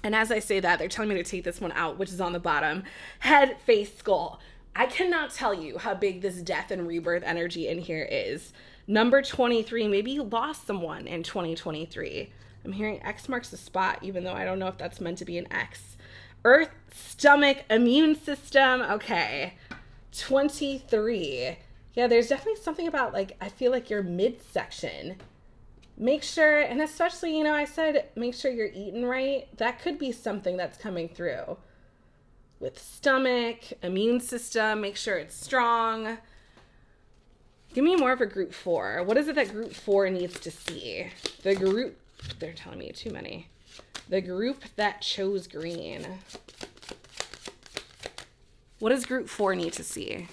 And as I say that, they're telling me to take this one out, which is on the bottom. Head, face, skull. I cannot tell you how big this death and rebirth energy in here is. Number 23, maybe you lost someone in 2023. I'm hearing X marks the spot, even though I don't know if that's meant to be an X. Earth, stomach, immune system. Okay. 23. Yeah, there's definitely something about like, I feel like your midsection. Make sure, and especially, you know, I said, make sure you're eating right. That could be something that's coming through. With stomach, immune system, make sure it's strong. Give me more for group 4. What is it that group 4 needs to see? The group, they're telling me too many. The group that chose green. What does group 4 need to see?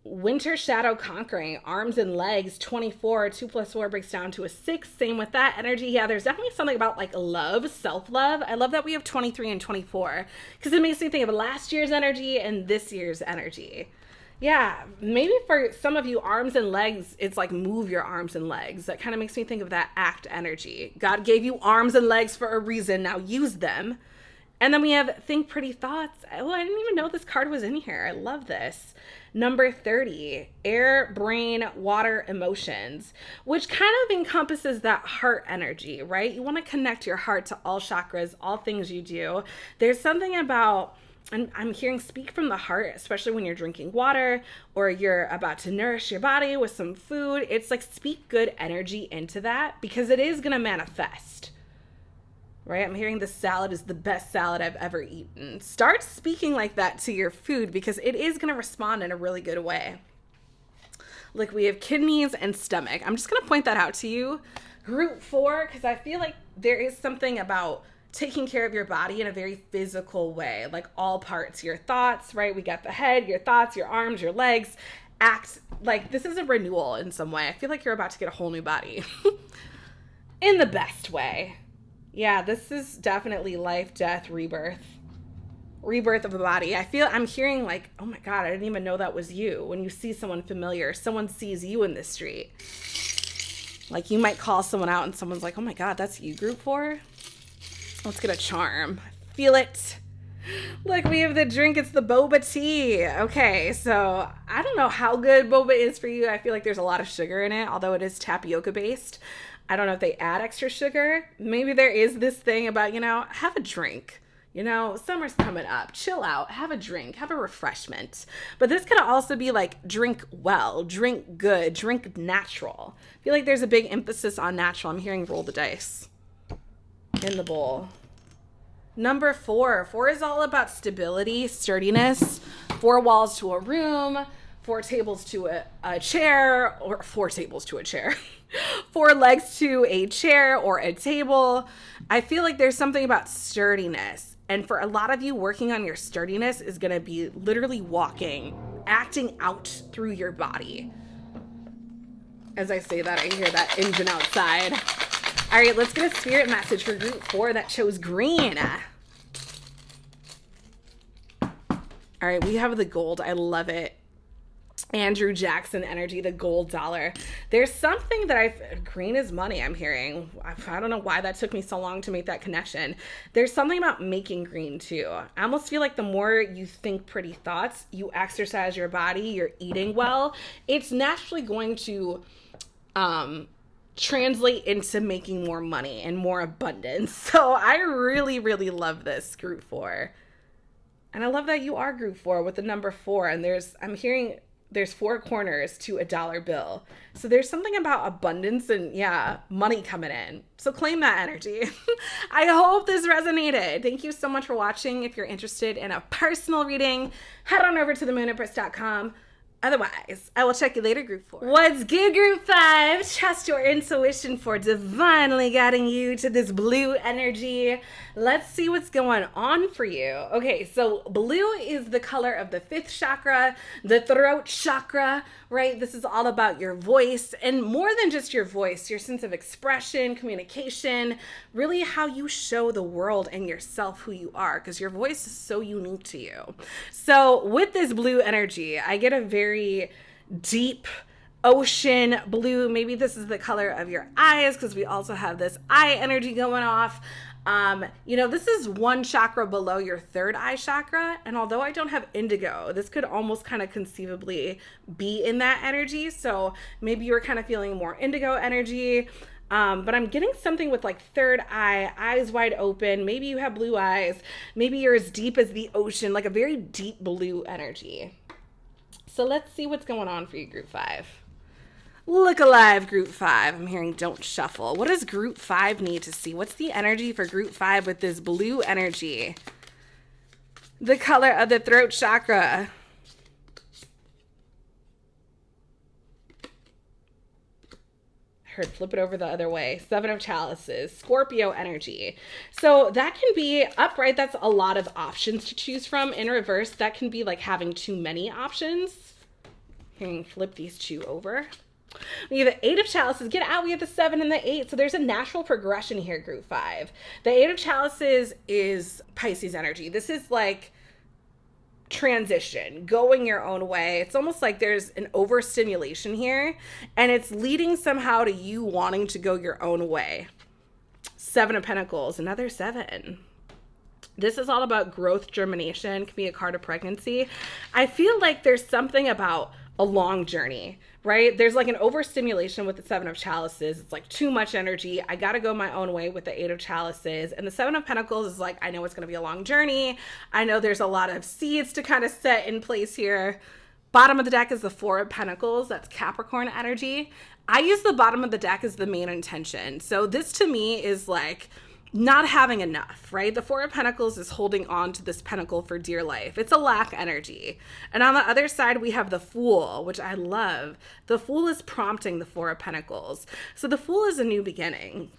Winter shadow conquering, arms and legs, 24, 2 plus 4 breaks down to a 6. Same with that energy. Yeah, there's definitely something about like love, self-love. I love that we have 23 and 24 because it makes me think of last year's energy and this year's energy. Yeah, maybe for some of you, arms and legs, it's like move your arms and legs. That kind of makes me think of that act energy. God gave you arms and legs for a reason. Now use them. And then we have Think Pretty Thoughts. Oh, I didn't even know this card was in here. I love this. Number 30, Air, Brain, Water, Emotions, which kind of encompasses that heart energy, right? You want to connect your heart to all chakras, all things you do. There's something about, and I'm hearing speak from the heart, especially when you're drinking water or you're about to nourish your body with some food. It's like speak good energy into that because it is going to manifest. Right? I'm hearing this salad is the best salad I've ever eaten. Start speaking like that to your food because it is going to respond in a really good way. Like we have kidneys and stomach. I'm just going to point that out to you. Group 4, because I feel like there is something about taking care of your body in a very physical way, like all parts, your thoughts, right? We got the head, your thoughts, your arms, your legs. Act like this is a renewal in some way. I feel like you're about to get a whole new body in the best way. Yeah, this is definitely life, death, rebirth of a body. I'm hearing like, oh my God, I didn't even know that was you. When you see someone familiar, someone sees you in the street. Like you might call someone out and someone's like, oh my God, that's you, group 4? Let's get a charm. Feel it. Look, we have the drink. It's the boba tea. Okay, so I don't know how good boba is for you. I feel like there's a lot of sugar in it, although it is tapioca based. I don't know if they add extra sugar. Maybe there is this thing about, have a drink. Summer's coming up. Chill out. Have a drink. Have a refreshment. But this could also be like drink well, drink good, drink natural. I feel like there's a big emphasis on natural. I'm hearing roll the dice in the bowl. Number 4. 4 is all about stability, sturdiness, 4 walls to a room, 4 tables to a chair, or 4 tables to a chair, 4 legs to a chair or a table. I feel like there's something about sturdiness. And for a lot of you, working on your sturdiness is going to be literally walking, acting out through your body. As I say that, I hear that engine outside. All right, let's get a spirit message for group 4 that chose green. All right, we have the gold. I love it. Andrew Jackson energy, the gold dollar. There's something that green is money, I'm hearing. I don't know why that took me so long to make that connection. There's something about making green too. I almost feel like the more you think pretty thoughts, you exercise your body, you're eating well, it's naturally going to translate into making more money and more abundance. So I really, really love this group 4. And I love that you are group 4 with the number 4. And I'm hearing there's 4 corners to a dollar bill. So there's something about abundance and money coming in. So claim that energy. I hope this resonated. Thank you so much for watching. If you're interested in a personal reading, head on over to themoonempress.com. Otherwise, I will check you later, group 4. What's good, group 5? Trust your intuition for divinely guiding you to this blue energy. Let's see what's going on for you. Okay, so blue is the color of the 5th chakra, the throat chakra, right? This is all about your voice, and more than just your voice, your sense of expression, communication, really how you show the world and yourself who you are, because your voice is so unique to you. So with this blue energy, I get a very deep ocean blue. Maybe this is the color of your eyes because we also have this eye energy going off. This is 1 chakra below your 3rd eye chakra. And although I don't have indigo, this could almost kind of conceivably be in that energy. So maybe you're kind of feeling more indigo energy. But I'm getting something with like 3rd eye, eyes wide open. Maybe you have blue eyes. Maybe you're as deep as the ocean, like a very deep blue energy. So let's see what's going on for you, group 5. Look alive, group 5. I'm hearing don't shuffle. What does group 5 need to see? What's the energy for group 5 with this blue energy? The color of the throat chakra. Flip it over the other way. 7 of chalices, Scorpio energy. So that can be upright. That's a lot of options to choose from. In reverse, that can be like having too many options. Here, you can flip these 2 over. We have the 8 of chalices. Get out. We have the 7 and the 8. So there's a natural progression here, group 5. The 8 of chalices is Pisces energy. This is like transition, going your own way. It's almost like there's an overstimulation here, and it's leading somehow to you wanting to go your own way. 7 of Pentacles, another 7. This is all about growth, germination, can be a card of pregnancy. I feel like there's something about a long journey, right? There's like an overstimulation with the Seven of Chalices. It's like too much energy. I got to go my own way with the Eight of Chalices. And the Seven of Pentacles is like, I know it's going to be a long journey. I know there's a lot of seeds to kind of set in place here. Bottom of the deck is the Four of Pentacles. That's Capricorn energy. I use the bottom of the deck as the main intention. So this to me is like not having enough, right? The Four of Pentacles is holding on to this pentacle for dear life. It's a lack energy. And on the other side, we have the Fool, which I love. The Fool is prompting the Four of Pentacles. So the Fool is a new beginning.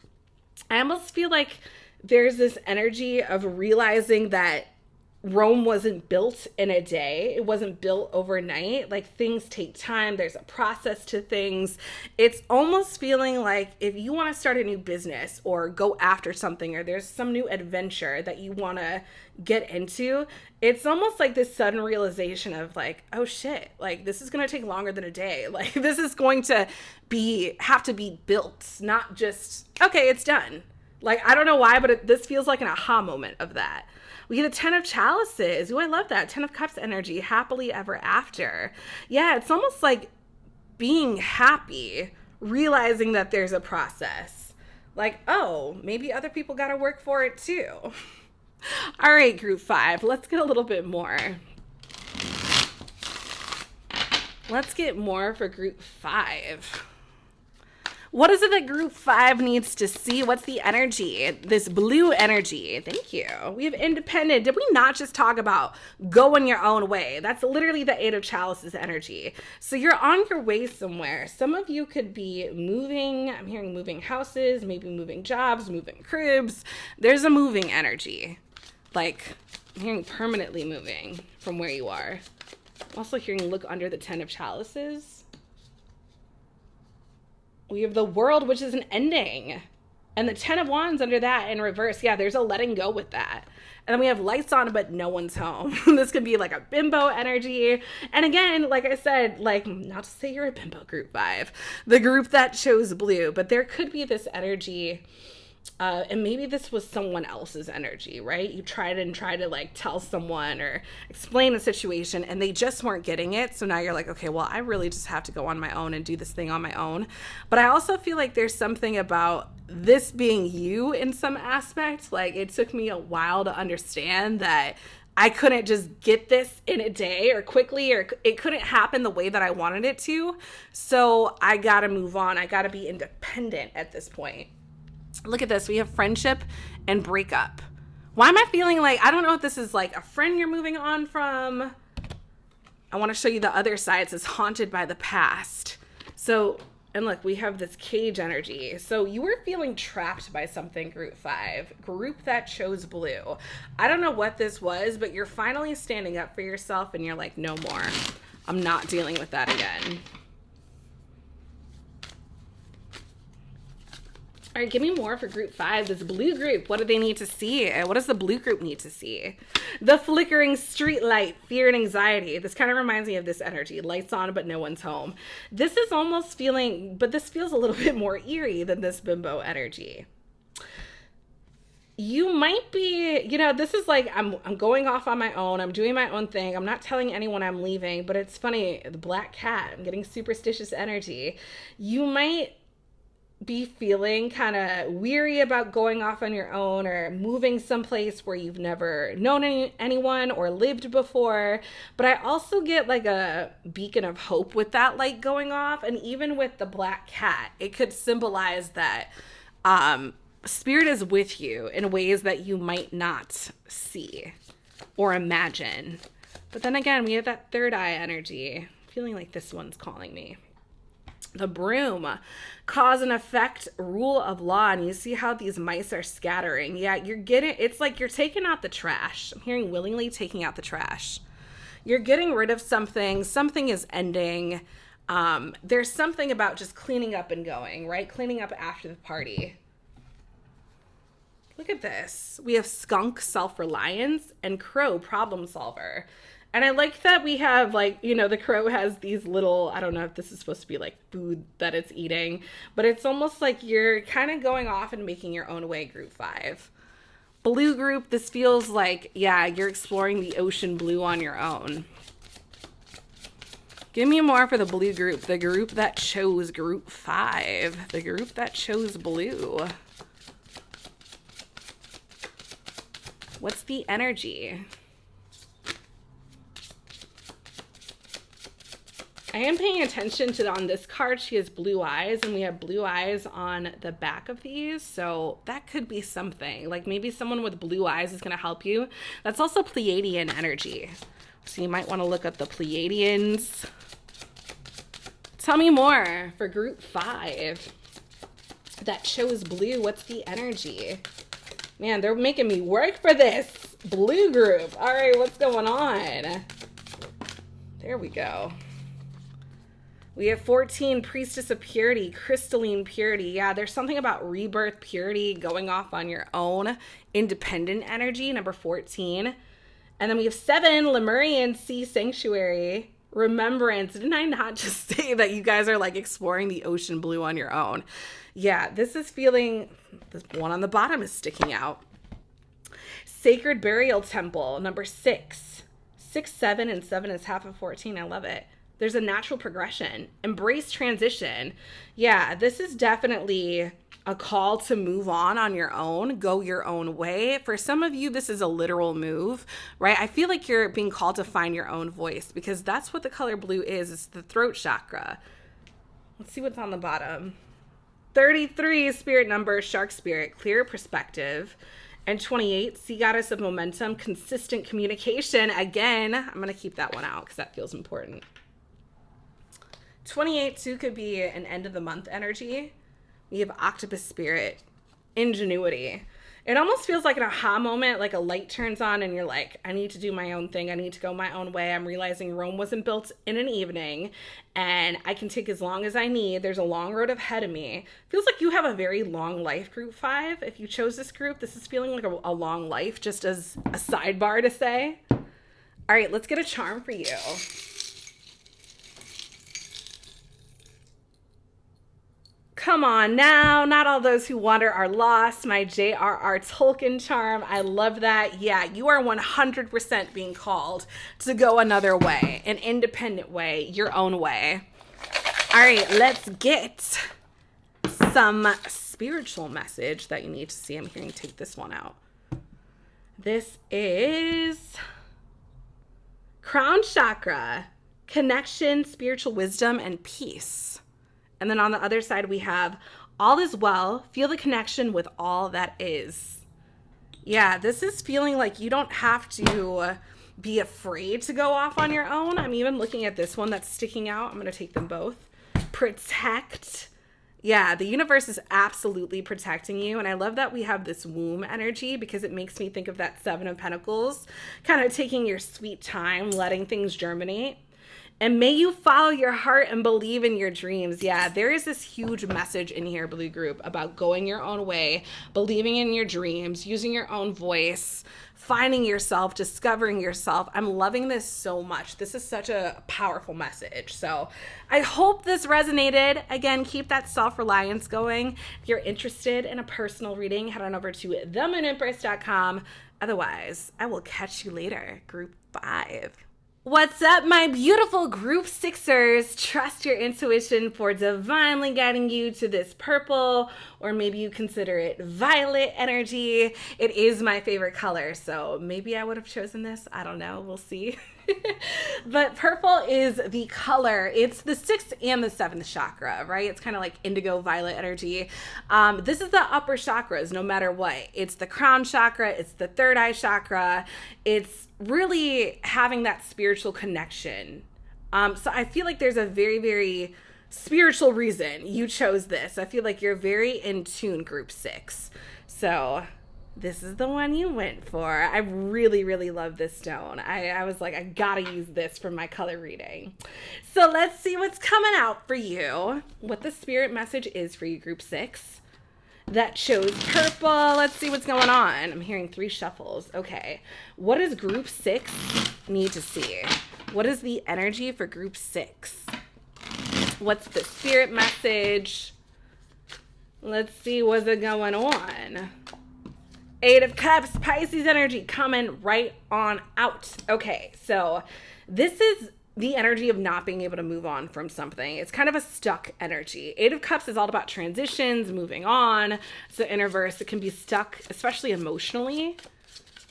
I almost feel like there's this energy of realizing that Rome wasn't built in a day. It wasn't built overnight. Like, things take time. There's a process to things. It's almost feeling like if you want to start a new business or go after something, or there's some new adventure that you want to get into, it's almost like this sudden realization of like, oh shit, like this is going to take longer than a day. Like, this is going to have to be built, not just, okay, it's done. Like, I don't know why, but this feels like an aha moment of that. We get a Ten of Chalices. Ooh, I love that. Ten of Cups energy. Happily ever after. Yeah, it's almost like being happy, realizing that there's a process. Like, oh, maybe other people got to work for it too. All right, group 5. Let's get a little bit more. Let's get more for group 5. What is it that group 5 needs to see? What's the energy? This blue energy. Thank you. We have independent. Did we not just talk about going your own way? That's literally the Eight of Chalices energy. So you're on your way somewhere. Some of you could be moving. I'm hearing moving houses, maybe moving jobs, moving cribs. There's a moving energy. Like, I'm hearing permanently moving from where you are. I'm also hearing look under the Ten of Chalices. We have the World, which is an ending. And the Ten of Wands under that in reverse. Yeah, there's a letting go with that. And then we have lights on, but no one's home. This could be like a bimbo energy. And again, like I said, like, not to say you're a bimbo group 5, the group that chose blue, but there could be this energy. And maybe this was someone else's energy, right? You tried to like tell someone or explain a situation and they just weren't getting it. So now you're like, okay, well, I really just have to go on my own and do this thing on my own. But I also feel like there's something about this being you in some aspect. Like, it took me a while to understand that I couldn't just get this in a day or quickly, or it couldn't happen the way that I wanted it to. So I got to move on. I got to be independent at this point. Look at this. We have friendship and breakup. Why am I feeling like, I don't know if this is like a friend you're moving on from. I want to show you the other side. It says haunted by the past. So, and look, we have this cage energy. So you were feeling trapped by something, group 5, group that chose blue. I don't know what this was, but you're finally standing up for yourself and you're like, no more. I'm not dealing with that again. All right, give me more for group 5. This blue group, what do they need to see? What does the blue group need to see? The flickering street light, fear and anxiety. This kind of reminds me of this energy. Lights on, but no one's home. This is almost feeling, but this feels a little bit more eerie than this bimbo energy. You might be, you know, this is like, I'm going off on my own. I'm doing my own thing. I'm not telling anyone I'm leaving, but it's funny. The black cat, I'm getting superstitious energy. You might be feeling kind of weary about going off on your own or moving someplace where you've never known anyone or lived before. But I also get like a beacon of hope with that light going off. And even with the black cat, it could symbolize that spirit is with you in ways that you might not see or imagine. But then again, we have that third eye energy. Feeling like this one's calling me. The Broom, cause and effect, rule of law. And you see how these mice are scattering. Yeah, it's like you're taking out the trash. I'm hearing willingly taking out the trash. You're getting rid of something. Something is ending. There's something about just cleaning up and going, right? Cleaning up after the party. Look at this. We have skunk, self-reliance, and crow, problem solver. And I like that we have, like, you know, the crow has these little, I don't know if this is supposed to be like food that it's eating, but it's almost like you're kind of going off and making your own way, group 5. Blue group, this feels like, yeah, you're exploring the ocean blue on your own. Give me more for the blue group, the group that chose group 5, the group that chose blue. What's the energy? I am paying attention to, on this card, she has blue eyes, and we have blue eyes on the back of these, so that could be something. Like maybe someone with blue eyes is going to help you. That's also Pleiadian energy, so you might want to look up the Pleiadians. Tell me more for group 5 that chose blue. What's the energy? Man, they're making me work for this blue group. All right, what's going on? There we go. We have 14, Priestess of Purity, Crystalline Purity. Yeah, there's something about rebirth, purity, going off on your own, independent energy, number 14. And then we have 7, Lemurian Sea Sanctuary, Remembrance. Didn't I not just say that you guys are like exploring the ocean blue on your own? Yeah, this is feeling, this one on the bottom is sticking out. Sacred Burial Temple, number 6. 6, 7, and 7 is half of 14. I love it. There's a natural progression. Embrace transition. Yeah, this is definitely a call to move on your own, go your own way. For some of you, this is a literal move, right? I feel like you're being called to find your own voice because that's what the color blue is. It's the throat chakra. Let's see what's on the bottom. 33, spirit number, shark spirit, clear perspective. And 28, sea goddess of momentum, consistent communication. Again, I'm going to keep that one out because that feels important. 28 too could be an end of the month energy. We have octopus spirit, ingenuity. It almost feels like an aha moment, like a light turns on and you're like, I need to do my own thing. I need to go my own way. I'm realizing Rome wasn't built in an evening and I can take as long as I need. There's a long road ahead of me. Feels like you have a very long life, group 5. If you chose this group, this is feeling like a long life, just as a sidebar to say. All right, let's get a charm for you. Come on now, not all those who wander are lost. My J.R.R. Tolkien charm. I love that. Yeah, you are 100% being called to go another way, an independent way, your own way. All right, let's get some spiritual message that you need to see. I'm going to take this one out. This is Crown Chakra, connection, spiritual wisdom, and peace. And then on the other side, we have all is well. Feel the connection with all that is. Yeah, this is feeling like you don't have to be afraid to go off on your own. I'm even looking at this one that's sticking out. I'm going to take them both. Protect. Yeah, the universe is absolutely protecting you. And I love that we have this womb energy because it makes me think of that 7 of Pentacles, kind of taking your sweet time, letting things germinate. And may you follow your heart and believe in your dreams. Yeah, there is this huge message in here, Blue Group, about going your own way, believing in your dreams, using your own voice, finding yourself, discovering yourself. I'm loving this so much. This is such a powerful message. So I hope this resonated. Again, keep that self-reliance going. If you're interested in a personal reading, head on over to theMoonEmpress.com. Otherwise, I will catch you later, Group 5. What's up, my beautiful Group 6ers? Trust your intuition for divinely guiding you to this purple, or maybe you consider it violet energy. It is my favorite color, so maybe I would have chosen this. I don't know. We'll see. But purple is the color. It's the 6th and the 7th chakra, right? It's kind of like indigo violet energy. This is the upper chakras, no matter what. It's the crown chakra. It's the third eye chakra. It's really having that spiritual connection. So I feel like there's a very, very spiritual reason you chose this. I feel like you're very in tune, Group 6. So this is the one you went for. I really, really love this stone. I was like, I gotta use this for my color reading. So let's see what's coming out for you. What the spirit message is for you, Group 6. That chose purple. Let's see what's going on. I'm hearing 3 shuffles. Okay. What does Group 6 need to see? What is the energy for Group 6? What's the spirit message? Let's see what's going on. Eight of Cups, Pisces energy coming right on out. Okay, so this is the energy of not being able to move on from something. It's kind of a stuck energy. Eight of Cups is all about transitions, moving on. So in reverse, it can be stuck, especially emotionally.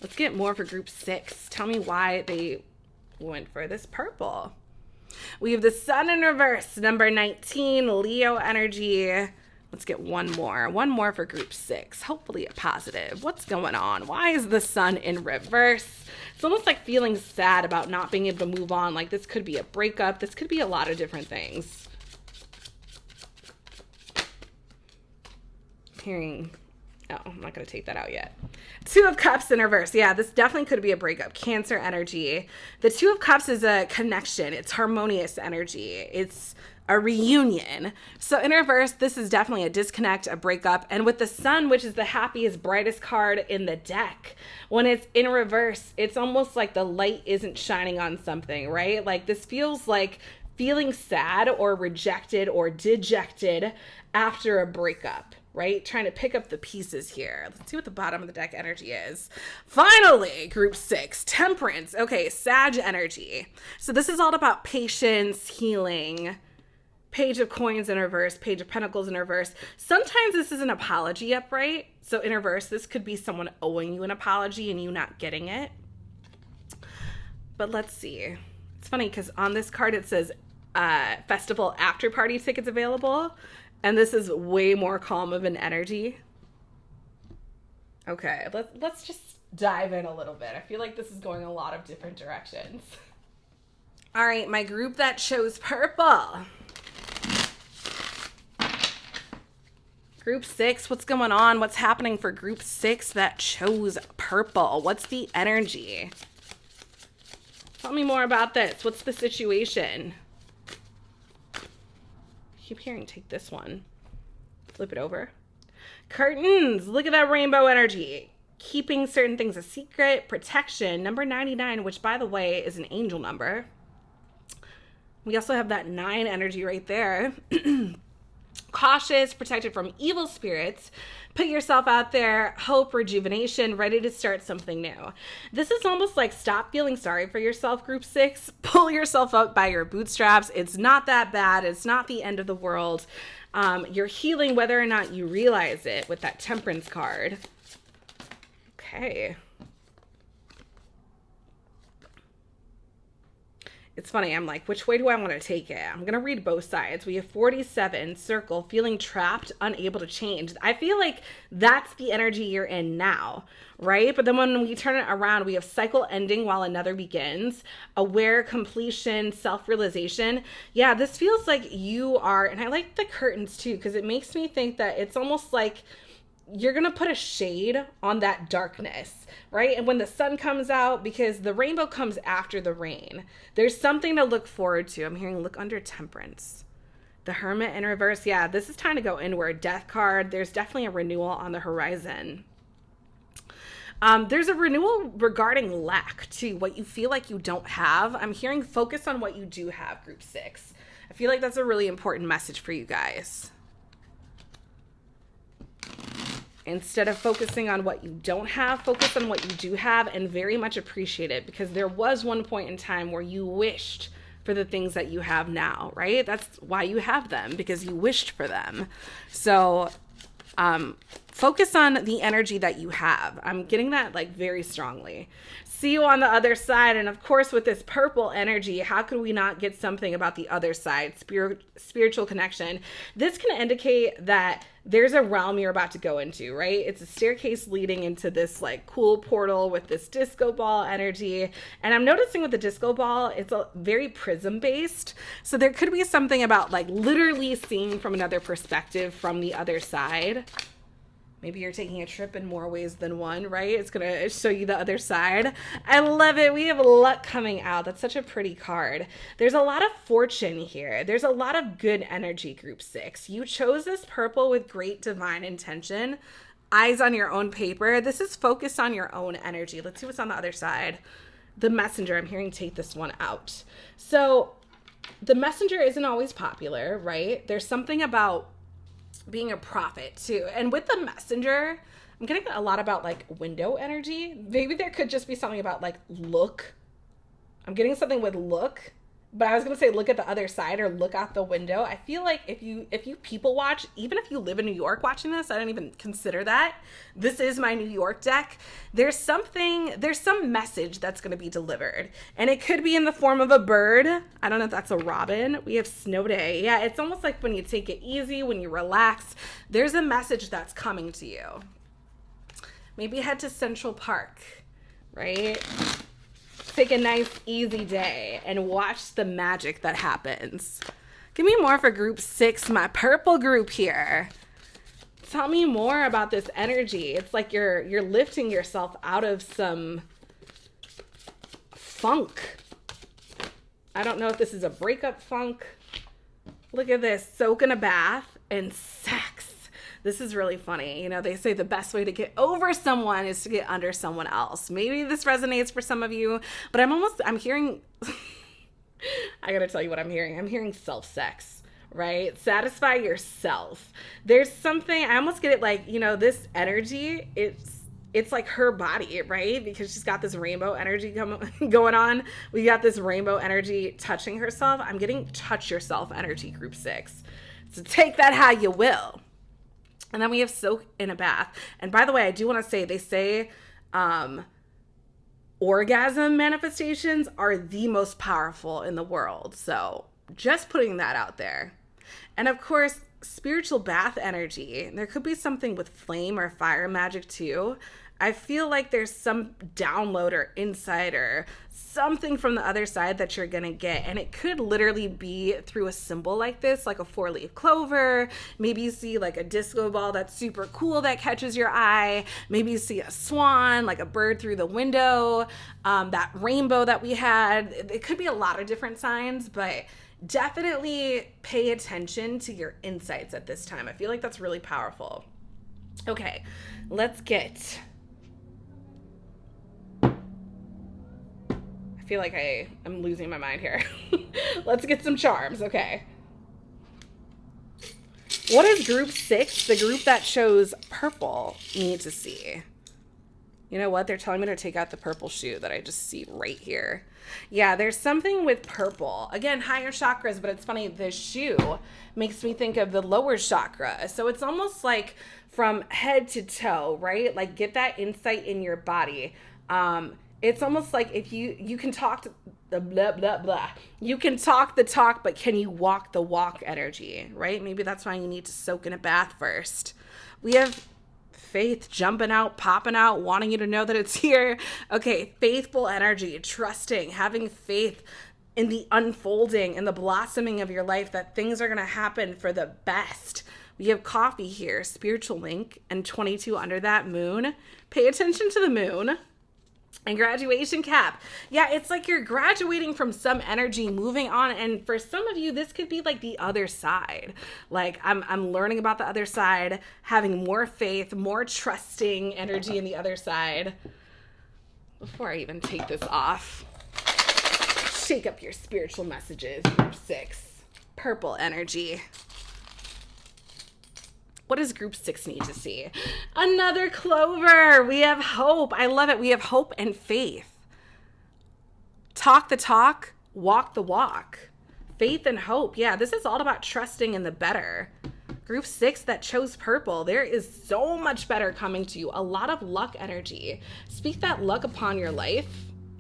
Let's get more for group 6. Tell me why they went for this purple. We have the Sun in reverse, number 19, Leo energy. Let's get one more for group 6. Hopefully a positive. What's going on? Why is the Sun in reverse? It's almost like feeling sad about not being able to move on. Like this could be a breakup. This could be a lot of different things. Hearing, oh, I'm not going to take that out yet. Two of Cups in reverse. Yeah, this definitely could be a breakup. Cancer energy. The Two of Cups is a connection. It's harmonious energy. It's a reunion. So in reverse, this is definitely a disconnect, a breakup. And with the Sun, which is the happiest, brightest card in the deck, when it's in reverse, it's almost like the light isn't shining on something, right? Like this feels like feeling sad or rejected or dejected after a breakup, right? Trying to pick up the pieces here. Let's see what the bottom of the deck energy is. Finally, group 6, Temperance. Okay, Sag energy. So this is all about patience, healing. Page of Coins in reverse, Page of Pentacles in reverse. Sometimes this is an apology upright. So in reverse, this could be someone owing you an apology and you not getting it. But let's see. It's funny because on this card it says festival after party tickets available. And this is way more calm of an energy. Okay, let's just dive in a little bit. I feel like this is going a lot of different directions. All right, my group that chose purple. Group 6, what's going on? What's happening for group 6 that chose purple? What's the energy? Tell me more about this. What's the situation? I keep hearing take this one. Flip it over. Curtains. Look at that rainbow energy. Keeping certain things a secret. Protection. Number 99, which by the way is an angel number. We also have that 9 energy right there. Cautious, protected from evil spirits, put yourself out there, hope, rejuvenation, ready to start something new. This is almost like stop feeling sorry for yourself, group 6. Pull yourself up by your bootstraps. It's not that bad. It's not the end of the world. You're healing whether or not you realize it with that Temperance card. Okay. It's funny, I'm like, which way do I want to take it? I'm going to read both sides. We have 47, circle, feeling trapped, unable to change. I feel like that's the energy you're in now, right? But then when we turn it around, we have cycle ending while another begins, aware, completion, self-realization. Yeah, this feels like you are, and I like the curtains too, because it makes me think that it's almost like you're going to put a shade on that darkness, right? And when the sun comes out, because the rainbow comes after the rain, there's something to look forward to. I'm hearing look under Temperance. The Hermit in reverse. Yeah, this is time to go inward. Death card. There's definitely a renewal on the horizon. There's a renewal regarding lack too, what you feel like you don't have. I'm hearing focus on what you do have, group 6. I feel like that's a really important message for you guys. Instead of focusing on what you don't have, focus on what you do have and very much appreciate it, because there was one point in time where you wished for the things that you have now, right? That's why you have them, because you wished for them. So focus on the energy that you have. I'm getting that like very strongly. See you on the other side. And of course, with this purple energy, how could we not get something about the other side? Spiritual connection. This can indicate that there's a realm you're about to go into, right? It's a staircase leading into this like cool portal with this disco ball energy. And I'm noticing with the disco ball, it's a very prism based. So there could be something about like literally seeing from another perspective from the other side. Maybe you're taking a trip in more ways than one, right? It's going to show you the other side. I love it. We have luck coming out. That's such a pretty card. There's a lot of fortune here. There's a lot of good energy, group 6. You chose this purple with great divine intention. Eyes on your own paper. This is focused on your own energy. Let's see what's on the other side. The Messenger. I'm hearing take this one out. So the Messenger isn't always popular, right? There's something about being a prophet too. And with the Messenger, I'm getting a lot about like window energy. Maybe there could just be something about like look. I'm getting something with look, but I was gonna say look at the other side or look out the window. I feel like if you people watch, even if you live in New York watching this, I don't even consider that. This is my New York deck. There's some message that's gonna be delivered. And it could be in the form of a bird. I don't know if that's a robin. We have snow day. Yeah, it's almost like when you take it easy, when you relax, there's a message that's coming to you. Maybe head to Central Park, right? Take a nice, easy day and watch the magic that happens. Give me more for group 6, my purple group here. Tell me more about this energy. It's like you're lifting yourself out of some funk. I don't know if this is a breakup funk. Look at this, soak in a bath and sex. This is really funny. You know, they say the best way to get over someone is to get under someone else. Maybe this resonates for some of you, but I'm hearing, I gotta tell you what I'm hearing. I'm hearing self-sex, right? Satisfy yourself. There's something, I almost get it like, you know, this energy, it's like her body, right? Because she's got this rainbow energy going on. We got this rainbow energy touching herself. I'm getting touch yourself energy, group 6. So take that how you will. And then we have soak in a bath. And by the way, I do want to say, they say orgasm manifestations are the most powerful in the world. So just putting that out there. And of course, spiritual bath energy. There could be something with flame or fire magic too. I feel like there's some download or insight or something from the other side that you're gonna get, and it could literally be through a symbol like this, like a 4-leaf clover. Maybe you see like a disco ball that's super cool that catches your eye. Maybe you see a swan, like a bird through the window, that rainbow that we had. It could be a lot of different signs, but definitely pay attention to your insights at this time. I feel like that's really powerful. Okay, let's get... I feel like I'm losing my mind here. Let's get some charms. Okay. What does group 6, the group that chose purple, need to see? You know what? They're telling me to take out the purple shoe that I just see right here. Yeah, there's something with purple. Again, higher chakras, but it's funny. The shoe makes me think of the lower chakra. So it's almost like from head to toe, right? Like get that insight in your body. It's almost like if you can talk the blah, blah, blah. You can talk the talk, but can you walk the walk energy, right? Maybe that's why you need to soak in a bath first. We have faith jumping out, popping out, wanting you to know that it's here. Okay, faithful energy, trusting, having faith in the unfolding and the blossoming of your life, that things are going to happen for the best. We have coffee here, spiritual link, and 22 under that moon. Pay attention to the moon. And graduation cap. Yeah, it's like you're graduating from some energy, moving on. And for some of you, this could be like the other side. Like I'm learning about the other side, having more faith, more trusting energy in the other side. Before I even take this off, shake up your spiritual messages, group 6. Purple energy. What does group 6 need to see? Another clover. We have hope. I love it. We have hope and faith. Talk the talk, walk the walk. Faith and hope. Yeah, this is all about trusting in the better. Group 6 that chose purple. There is so much better coming to you. A lot of luck energy. Speak that luck upon your life.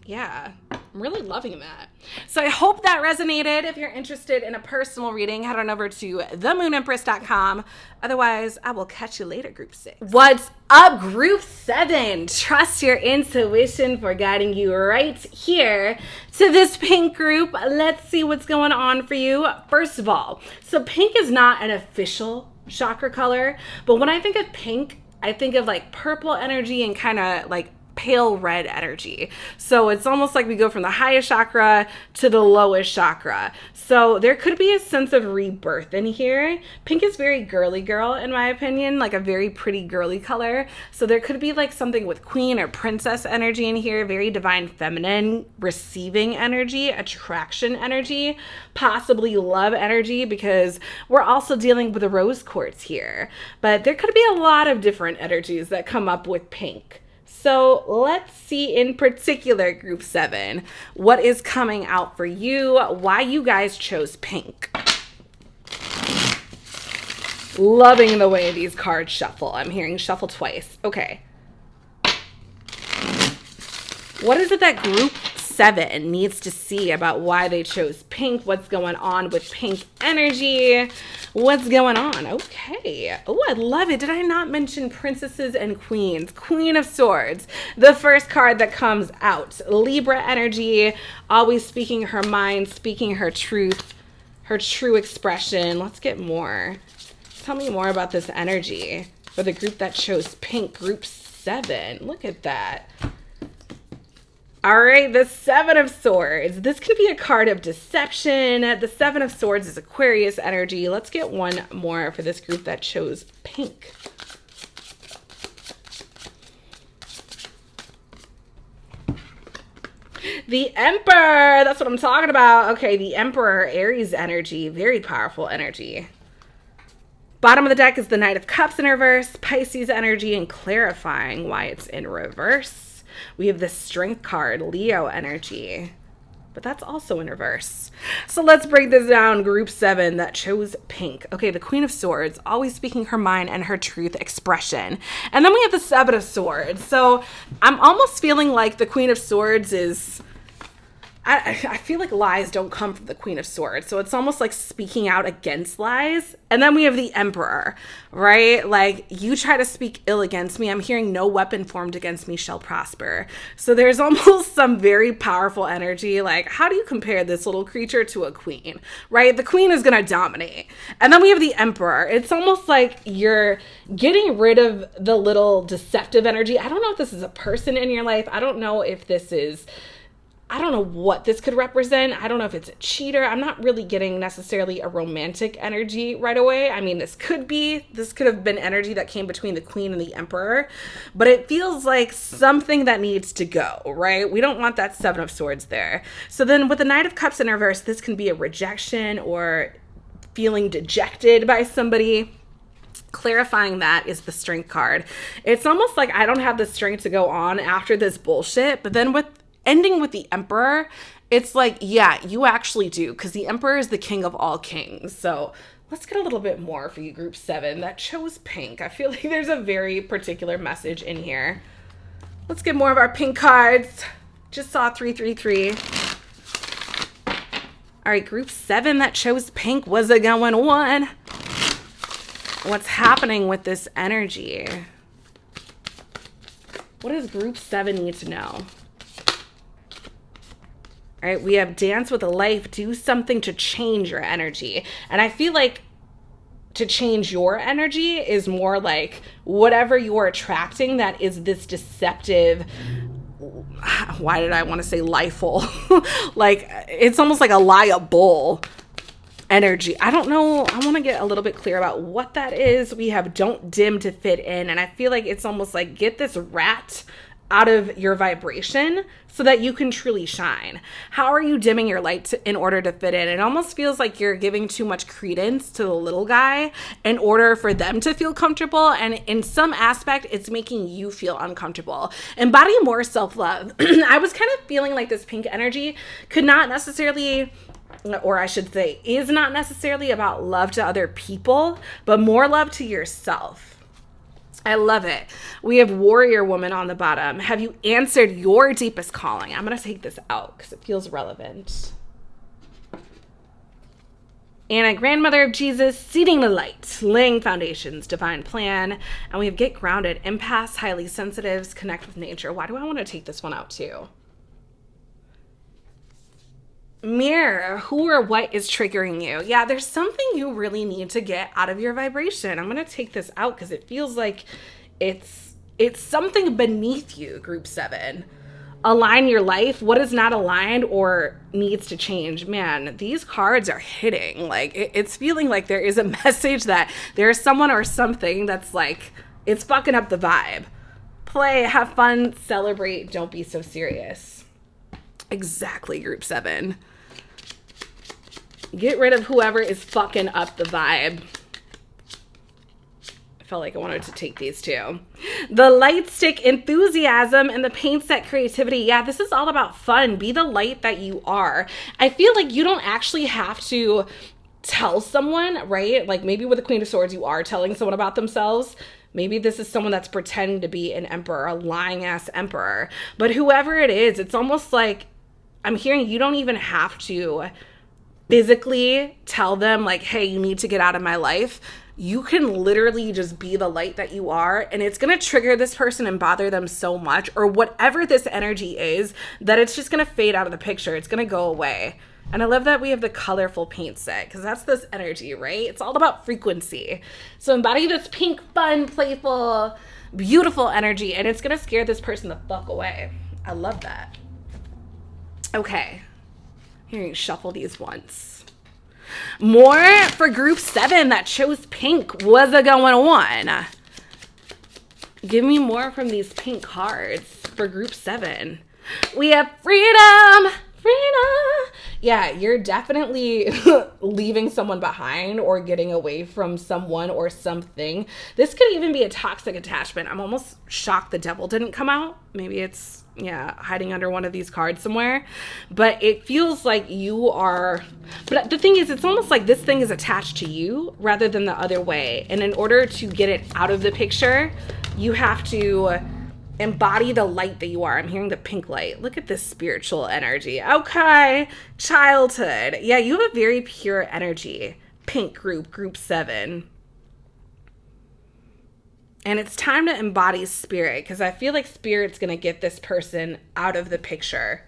Yeah, I'm really loving that. So I hope that resonated. If you're interested in a personal reading, head on over to themoonempress.com. Otherwise, I will catch you later, group 6. What's up, group 7? Trust your intuition for guiding you right here to this pink group. Let's see what's going on for you. First of all, so pink is not an official chakra color, but when I think of pink, I think of like purple energy and kind of like pale red energy. So it's almost like we go from the highest chakra to the lowest chakra. So there could be a sense of rebirth in here. Pink is very girly girl, in my opinion, like a very pretty girly color. So there could be like something with queen or princess energy in here, very divine feminine, receiving energy, attraction energy, possibly love energy, because we're also dealing with the rose quartz here. But there could be a lot of different energies that come up with pink. So let's see in particular, group 7, what is coming out for you, why you guys chose pink. Loving the way these cards shuffle. I'm hearing shuffle twice. Okay. What is it that group 7 needs to see about why they chose pink? What's going on with pink energy? What's going on? Okay. Oh, I love it. Did I not mention princesses and queens? Queen of Swords, the first card that comes out. Libra energy, always speaking her mind, speaking her truth, her true expression. Let's get more. Tell me more about this energy for the group that chose pink, group 7. Look at that. All right, the 7 of Swords. This could be a card of deception. The 7 of Swords is Aquarius energy. Let's get one more for this group that chose pink. The Emperor. That's what I'm talking about. Okay, the Emperor, Aries energy. Very powerful energy. Bottom of the deck is the Knight of Cups in reverse, Pisces energy, and clarifying why it's in reverse. We have the Strength card, Leo energy, but that's also in reverse. So let's break this down, group 7 that chose pink. Okay, the Queen of Swords, always speaking her mind and her truth expression. And then we have the 7 of Swords. So I'm almost feeling like the Queen of Swords is... I feel like lies don't come from the Queen of Swords. So it's almost like speaking out against lies. And then we have the Emperor, right? Like, you try to speak ill against me. I'm hearing no weapon formed against me shall prosper. So there's almost some very powerful energy. Like, how do you compare this little creature to a queen, right? The queen is going to dominate. And then we have the Emperor. It's almost like you're getting rid of the little deceptive energy. I don't know if this is a person in your life. I don't know if this is... I don't know what this could represent. I don't know if it's a cheater. I'm not really getting necessarily a romantic energy right away. I mean, this could have been energy that came between the Queen and the Emperor, but it feels like something that needs to go, right? We don't want that 7 of Swords there. So then with the Knight of Cups in reverse, this can be a rejection or feeling dejected by somebody. Clarifying that is the Strength card. It's almost like I don't have the strength to go on after this bullshit, but then with ending with the Emperor, it's like, yeah, you actually do, because the Emperor is the king of all kings. So let's get a little bit more for you, group 7 that chose pink. I feel like there's a very particular message in here. Let's get more of our pink cards. Just saw 333. All right, group 7 that chose pink. Was it going on? What's happening with this energy? What does group 7 need to know? All right, we have dance with a life, do something to change your energy. And I feel like to change your energy is more like whatever you're attracting that is this deceptive, why did I want to say lifeful? Like, it's almost like a liable energy. I don't know. I want to get a little bit clear about what that is. We have don't dim to fit in. And I feel like it's almost like get this rat out of your vibration so that you can truly shine. How are you dimming your light in order to fit in? It almost feels like you're giving too much credence to the little guy in order for them to feel comfortable. And in some aspect, it's making you feel uncomfortable. Embody more self-love. I was kind of feeling like this pink energy could not necessarily, or I should say, is not necessarily about love to other people, but more love to yourself. I love it. We have Warrior Woman on the bottom. Have you answered your deepest calling? I'm going to take this out because it feels relevant. Anna, Grandmother of Jesus, seeding the light, laying foundations, divine plan. And we have Get Grounded, empaths, highly sensitives, connect with nature. Why do I want to take this one out too? Mirror, who or what is triggering you? Yeah, there's something you really need to get out of your vibration. I'm going to take this out because it feels like it's It's something beneath you, group 7. Align your life. What is not aligned or needs to change? Man, these cards are hitting. Like, it's feeling like there is a message that there's someone or something that's like, it's fucking up the vibe. Play, have fun, celebrate, don't be so serious. Exactly, group 7. Get rid of whoever is fucking up the vibe. I felt like I wanted to take these too. The light stick, enthusiasm, and the paint set, creativity. Yeah, this is all about fun. Be the light that you are. I feel like you don't actually have to tell someone, right? Like maybe with the Queen of Swords, you are telling someone about themselves. Maybe this is someone that's pretending to be an emperor, a lying ass emperor. But whoever it is, it's almost like I'm hearing you don't even have to physically tell them like, hey, you need to get out of my life. You can literally just be the light that you are, and it's going to trigger this person and bother them so much, or whatever this energy is, that it's just going to fade out of the picture. It's going to go away. And I love that we have the colorful paint set, because that's this energy, right? It's all about frequency. So embody this pink, fun, playful, beautiful energy, and it's going to scare this person the fuck away. I love that. Okay. Here, you shuffle these once. More for group 7 that chose pink. What's going on? Give me more from these pink cards for group 7. We have freedom. Freedom. Yeah, you're definitely leaving someone behind or getting away from someone or something. This could even be a toxic attachment. I'm almost shocked the devil didn't come out. Maybe it's, yeah, hiding under one of these cards somewhere. But it feels like you are, but the thing is, it's almost like this thing is attached to you rather than the other way. And in order to get it out of the picture, you have to embody the light that you are. I'm hearing the pink light. Look at this spiritual energy. Okay. Childhood. Yeah, you have a very pure energy. Pink group 7. And it's time to embody spirit, because I feel like spirit's going to get this person out of the picture.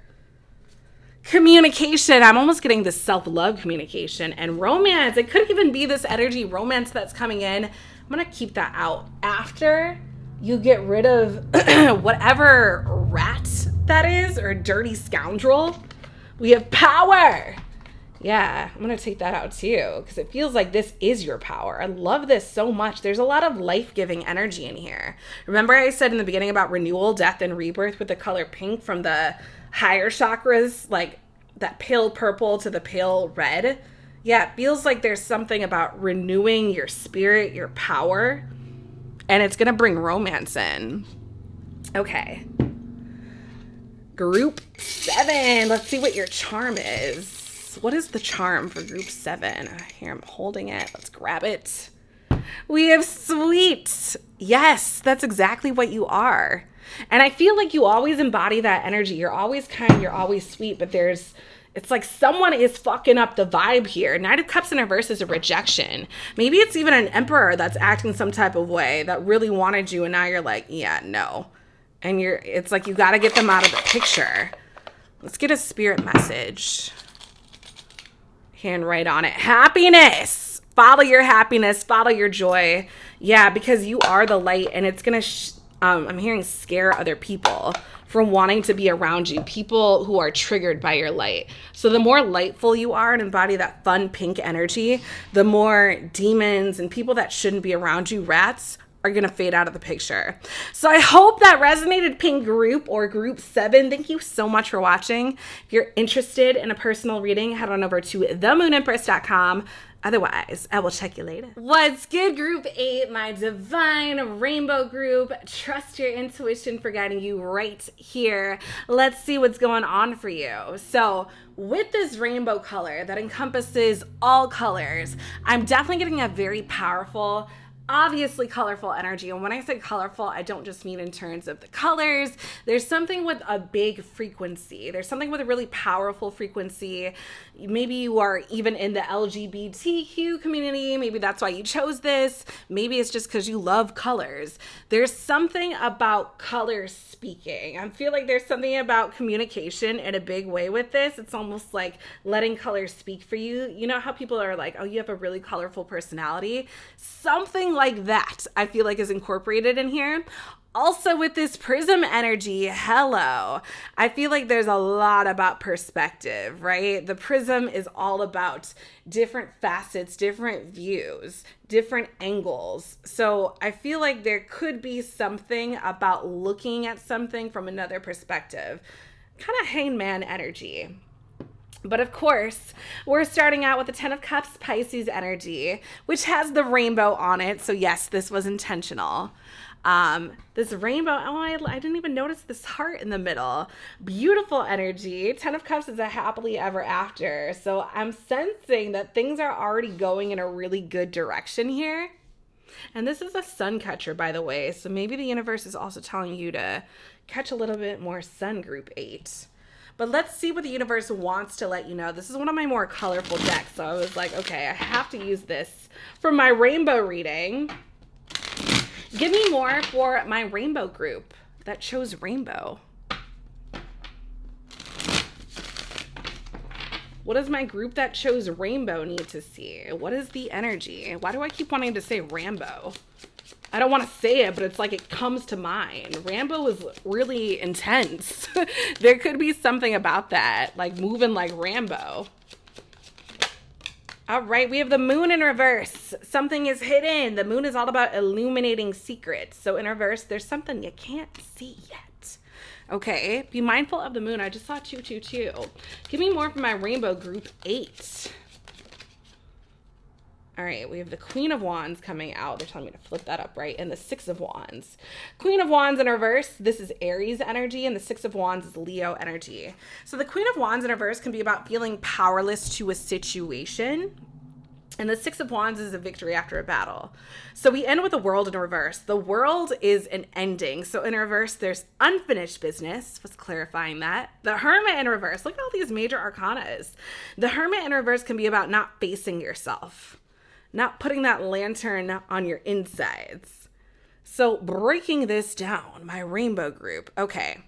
Communication. I'm almost getting this self-love communication and romance. It could even be this energy romance that's coming in. I'm going to keep that out after you get rid of whatever rat that is, or dirty scoundrel. We have power. Yeah, I'm going to take that out too, because it feels like this is your power. I love this so much. There's a lot of life-giving energy in here. Remember I said in the beginning about renewal, death, and rebirth with the color pink from the higher chakras, like that pale purple to the pale red? Yeah, it feels like there's something about renewing your spirit, your power. And it's going to bring romance in. Okay. Group 7. Let's see what your charm is. What is the charm for group 7? Here, I'm holding it. Let's grab it. We have sweet. Yes, that's exactly what you are. And I feel like you always embody that energy. You're always kind, you're always sweet, but it's like someone is fucking up the vibe here. Knight of Cups in reverse is a rejection. Maybe it's even an emperor that's acting some type of way that really wanted you, and now you're like, yeah, no. And it's like you got to get them out of the picture. Let's get a spirit message. Handwrite on it. Happiness. Follow your happiness. Follow your joy. Yeah, because you are the light, and it's going to, I'm hearing scare other people from wanting to be around you, people who are triggered by your light. So the more lightful you are and embody that fun pink energy, the more demons and people that shouldn't be around you, rats, are going to fade out of the picture. So I hope that resonated, pink group or group 7. Thank you so much for watching. If you're interested in a personal reading, head on over to themoonempress.com. Otherwise, I will check you later. What's good, group 8, my divine rainbow group? Trust your intuition for guiding you right here. Let's see what's going on for you. So with this rainbow color that encompasses all colors, I'm definitely getting a very powerful, obviously colorful energy. And when I say colorful, I don't just mean in terms of the colors. There's something with a big frequency. There's something with a really powerful frequency. Maybe you are even in the LGBTQ community. Maybe that's why you chose this. Maybe it's just because you love colors. There's something about colors speaking. I feel like there's something about communication in a big way with this. It's almost like letting colors speak for you. You know how people are like, oh, you have a really colorful personality? Something like that, I feel like, is incorporated in here. Also, with this prism energy, hello, I feel like there's a lot about perspective, right? The prism is all about different facets, different views, different angles. So I feel like there could be something about looking at something from another perspective, kind of hangman energy. But of course, we're starting out with the 10 of Cups Pisces energy, which has the rainbow on it. So yes, this was intentional. This rainbow, I didn't even notice this heart in the middle. Beautiful energy. 10 of Cups is a happily ever after. So I'm sensing that things are already going in a really good direction here. And this is a sun catcher, by the way. So maybe the universe is also telling you to catch a little bit more sun, group 8. But let's see what the universe wants to let you know. This is one of my more colorful decks. So I was like, okay, I have to use this for my rainbow reading. Give me more for my rainbow group that chose rainbow. What does my group that chose rainbow need to see? What is the energy? Why do I keep wanting to say Rambo? I don't want to say it, but it's like it comes to mind. Rambo is really intense. There could be something about that, like moving like Rambo. All right, we have the moon in reverse. Something is hidden. The moon is all about illuminating secrets. So in reverse, there's something you can't see yet. Okay, be mindful of the moon. I just saw 222. Give me more from my rainbow group 8. All right, we have the Queen of Wands coming out. They're telling me to flip that up, right? And the Six of Wands. Queen of Wands in reverse, this is Aries energy, and the Six of Wands is Leo energy. So the Queen of Wands in reverse can be about feeling powerless to a situation. And the Six of Wands is a victory after a battle. So we end with the World in reverse. The World is an ending. So in reverse, there's unfinished business. Was clarifying that. The Hermit in reverse. Look at all these major arcanas. The Hermit in reverse can be about not facing yourself. Not putting that lantern on your insides. So breaking this down, my rainbow group. Okay.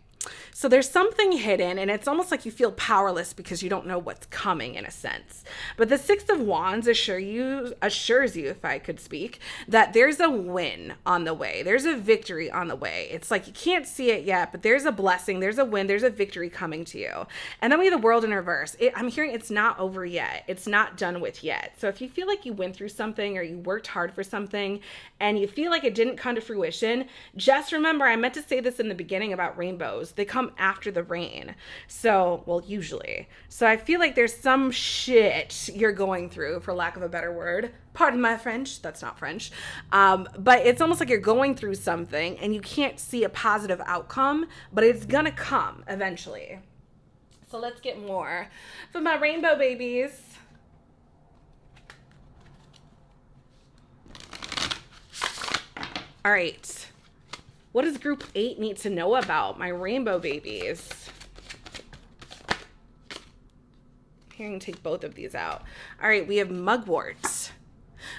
So there's something hidden, and it's almost like you feel powerless because you don't know what's coming in a sense. But the Six of Wands assures you, if I could speak, that there's a win on the way. There's a victory on the way. It's like you can't see it yet, but there's a blessing, there's a win, there's a victory coming to you. And then we have the World in reverse. I'm hearing it's not over yet. It's not done with yet. So if you feel like you went through something or you worked hard for something and you feel like it didn't come to fruition, just remember, I meant to say this in the beginning about rainbows. They come after the rain. So, well, usually. So I feel like there's some shit you're going through, for lack of a better word. Pardon my French. That's not French. But it's almost like you're going through something and you can't see a positive outcome, but it's gonna come eventually. So let's get more for my rainbow babies. All right. What does group 8 need to know about my rainbow babies? Here, you can take both of these out. All right, we have mugwort,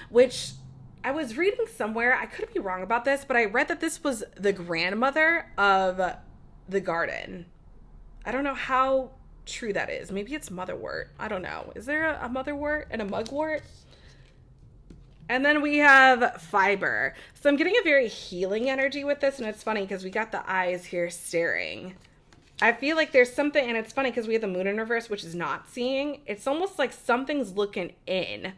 which I was reading somewhere. I could be wrong about this, but I read that this was the grandmother of the garden. I don't know how true that is. Maybe it's motherwort. I don't know. Is there a motherwort and a mugwort? And then we have fiber. So I'm getting a very healing energy with this. And it's funny because we got the eyes here staring. I feel like there's something, and it's funny because we have the moon in reverse, which is not seeing. It's almost like something's looking in,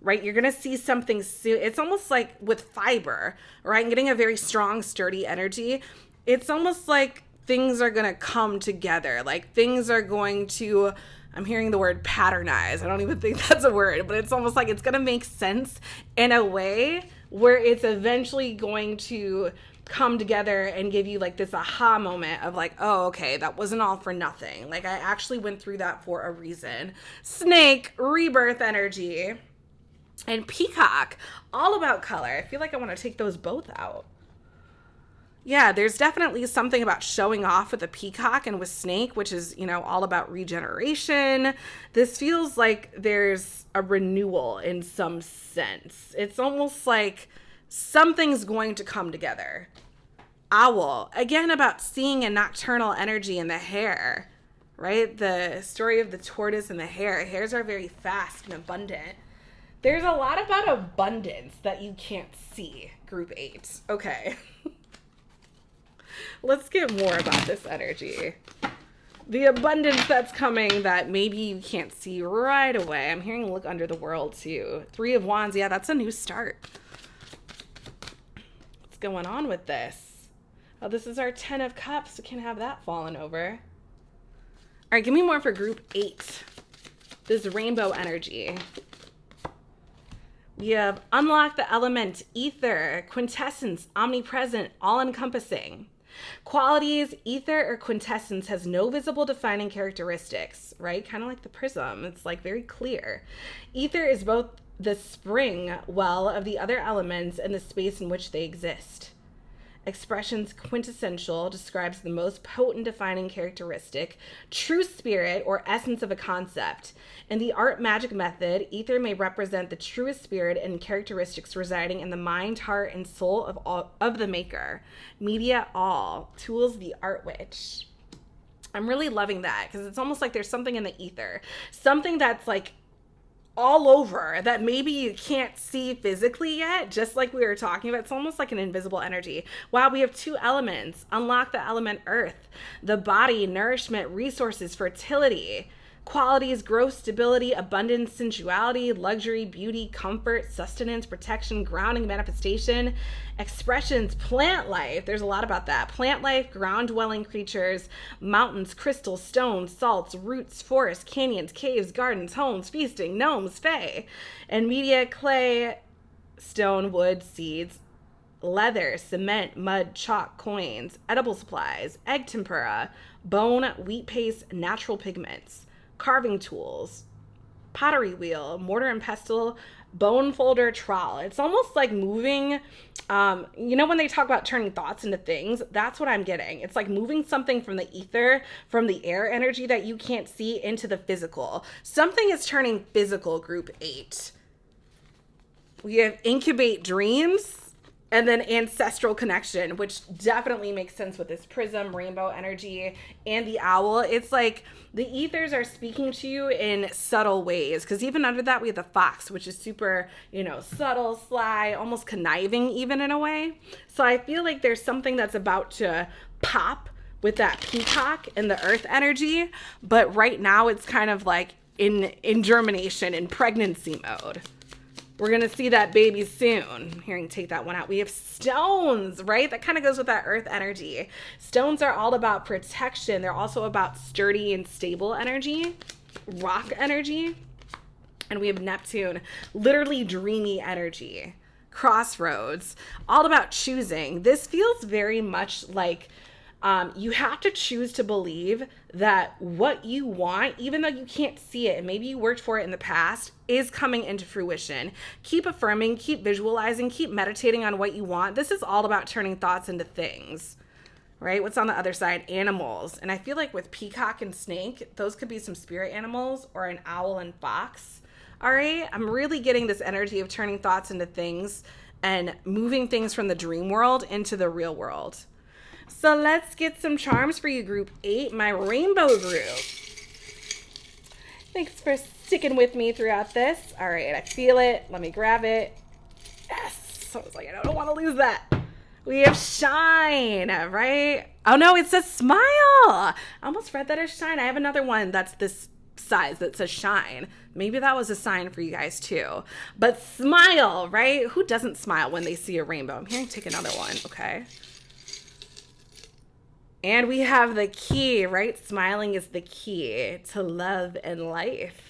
right? You're going to see something soon. It's almost like with fiber, right? I'm getting a very strong, sturdy energy. It's almost like things are going to come together. Like things are going to... I'm hearing the word patternize. I don't even think that's a word, but it's almost like it's going to make sense in a way where it's eventually going to come together and give you like this aha moment of like, oh, okay, that wasn't all for nothing. Like I actually went through that for a reason. Snake, rebirth energy, and peacock, all about color. I feel like I want to take those both out. Yeah, there's definitely something about showing off with the peacock and with snake, which is, you know, all about regeneration. This feels like there's a renewal in some sense. It's almost like something's going to come together. Owl, again, about seeing a nocturnal energy in the hare, right? The story of the tortoise and the hare. Hares are very fast and abundant. There's a lot about abundance that you can't see, group 8. Okay. Let's get more about this energy. The abundance that's coming that maybe you can't see right away. I'm hearing look under the world too. 3 of Wands. Yeah, that's a new start. What's going on with this? Oh, this is our 10 of Cups. So can't have that falling over. All right, give me more for group 8. This rainbow energy. We have unlock the element, ether, quintessence, omnipresent, all-encompassing. Qualities, ether or quintessence has no visible defining characteristics, right? Kind of like the prism. It's like very clear. Ether is both the spring well of the other elements and the space in which they exist. Expressions quintessential describes the most potent defining characteristic, true spirit or essence of a concept. In the art magic method, ether may represent the truest spirit and characteristics residing in the mind, heart, and soul of the maker. Media all. Tools the art witch. I'm really loving that because it's almost like there's something in the ether. Something that's like all over that maybe you can't see physically yet, just like we were talking about. It's almost like an invisible energy. Wow, we have 2 elements. Unlock the element earth, the body, nourishment, resources, fertility. Qualities, growth, stability, abundance, sensuality, luxury, beauty, comfort, sustenance, protection, grounding, manifestation. Expressions, plant life. There's a lot about that. Plant life, ground-dwelling creatures, mountains, crystals, stones, salts, roots, forests, canyons, caves, gardens, homes, feasting, gnomes, fae. And media, clay, stone, wood, seeds, leather, cement, mud, chalk, coins, edible supplies, egg tempera, bone, wheat paste, natural pigments. Carving tools, pottery wheel, mortar and pestle, bone folder, trowel. It's almost like moving, when they talk about turning thoughts into things, that's what I'm getting. It's like moving something from the ether, from the air energy that you can't see into the physical. Something is turning physical, group 8. We have incubate dreams. And then ancestral connection, which definitely makes sense with this prism, rainbow energy, and the owl. It's like the ethers are speaking to you in subtle ways. Because even under that, we have the fox, which is super, subtle, sly, almost conniving even in a way. So I feel like there's something that's about to pop with that peacock and the earth energy. But right now, it's kind of like in germination, in pregnancy mode. We're going to see that baby soon. Here, you take that one out. We have stones, right? That kind of goes with that earth energy. Stones are all about protection. They're also about sturdy and stable energy, rock energy. And we have Neptune, literally dreamy energy. Crossroads, all about choosing. This feels very much like you have to choose to believe that what you want, even though you can't see it, and maybe you worked for it in the past, is coming into fruition. Keep affirming, keep visualizing, keep meditating on what you want. This is all about turning thoughts into things, right? What's on the other side? Animals. And I feel like with peacock and snake, those could be some spirit animals, or an owl and fox. All right. I'm really getting this energy of turning thoughts into things and moving things from the dream world into the real world. So let's get some charms for you, group 8, my rainbow group. Thanks for sticking with me throughout this. All right, I feel it. Let me grab it. Yes. I was like, I don't want to lose that. We have shine, right? Oh, no, it says smile. I almost read that as shine. I have another one that's this size that says shine. Maybe that was a sign for you guys too. But smile, right? Who doesn't smile when they see a rainbow? I'm hearing take another one, okay? And we have the key, right? Smiling is the key to love and life,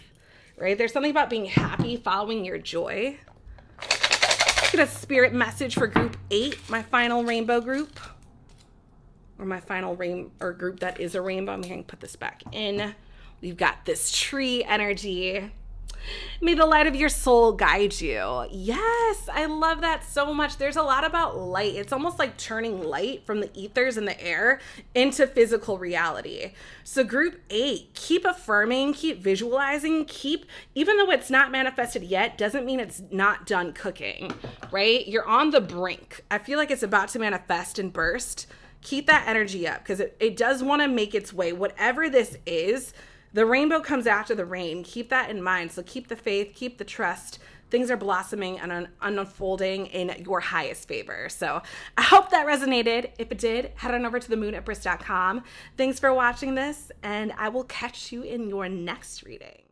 right? There's something about being happy, following your joy. Get a spirit message for group 8, my final rainbow group. Or my final group that is a rainbow. I'm going to put this back in. We've got this tree energy. May the light of your soul guide you. Yes, I love that so much. There's a lot about light. It's almost like turning light from the ethers and the air into physical reality. So group 8, keep affirming, keep visualizing, even though it's not manifested yet, doesn't mean it's not done cooking, right? You're on the brink. I feel like it's about to manifest and burst. Keep that energy up because it does want to make its way. Whatever this is, the rainbow comes after the rain. Keep that in mind. So keep the faith, keep the trust, things are blossoming and unfolding in your highest favor. So I hope that resonated. If it did, head on over to themoonempress.com. Thanks for watching this, and I will catch you in your next reading.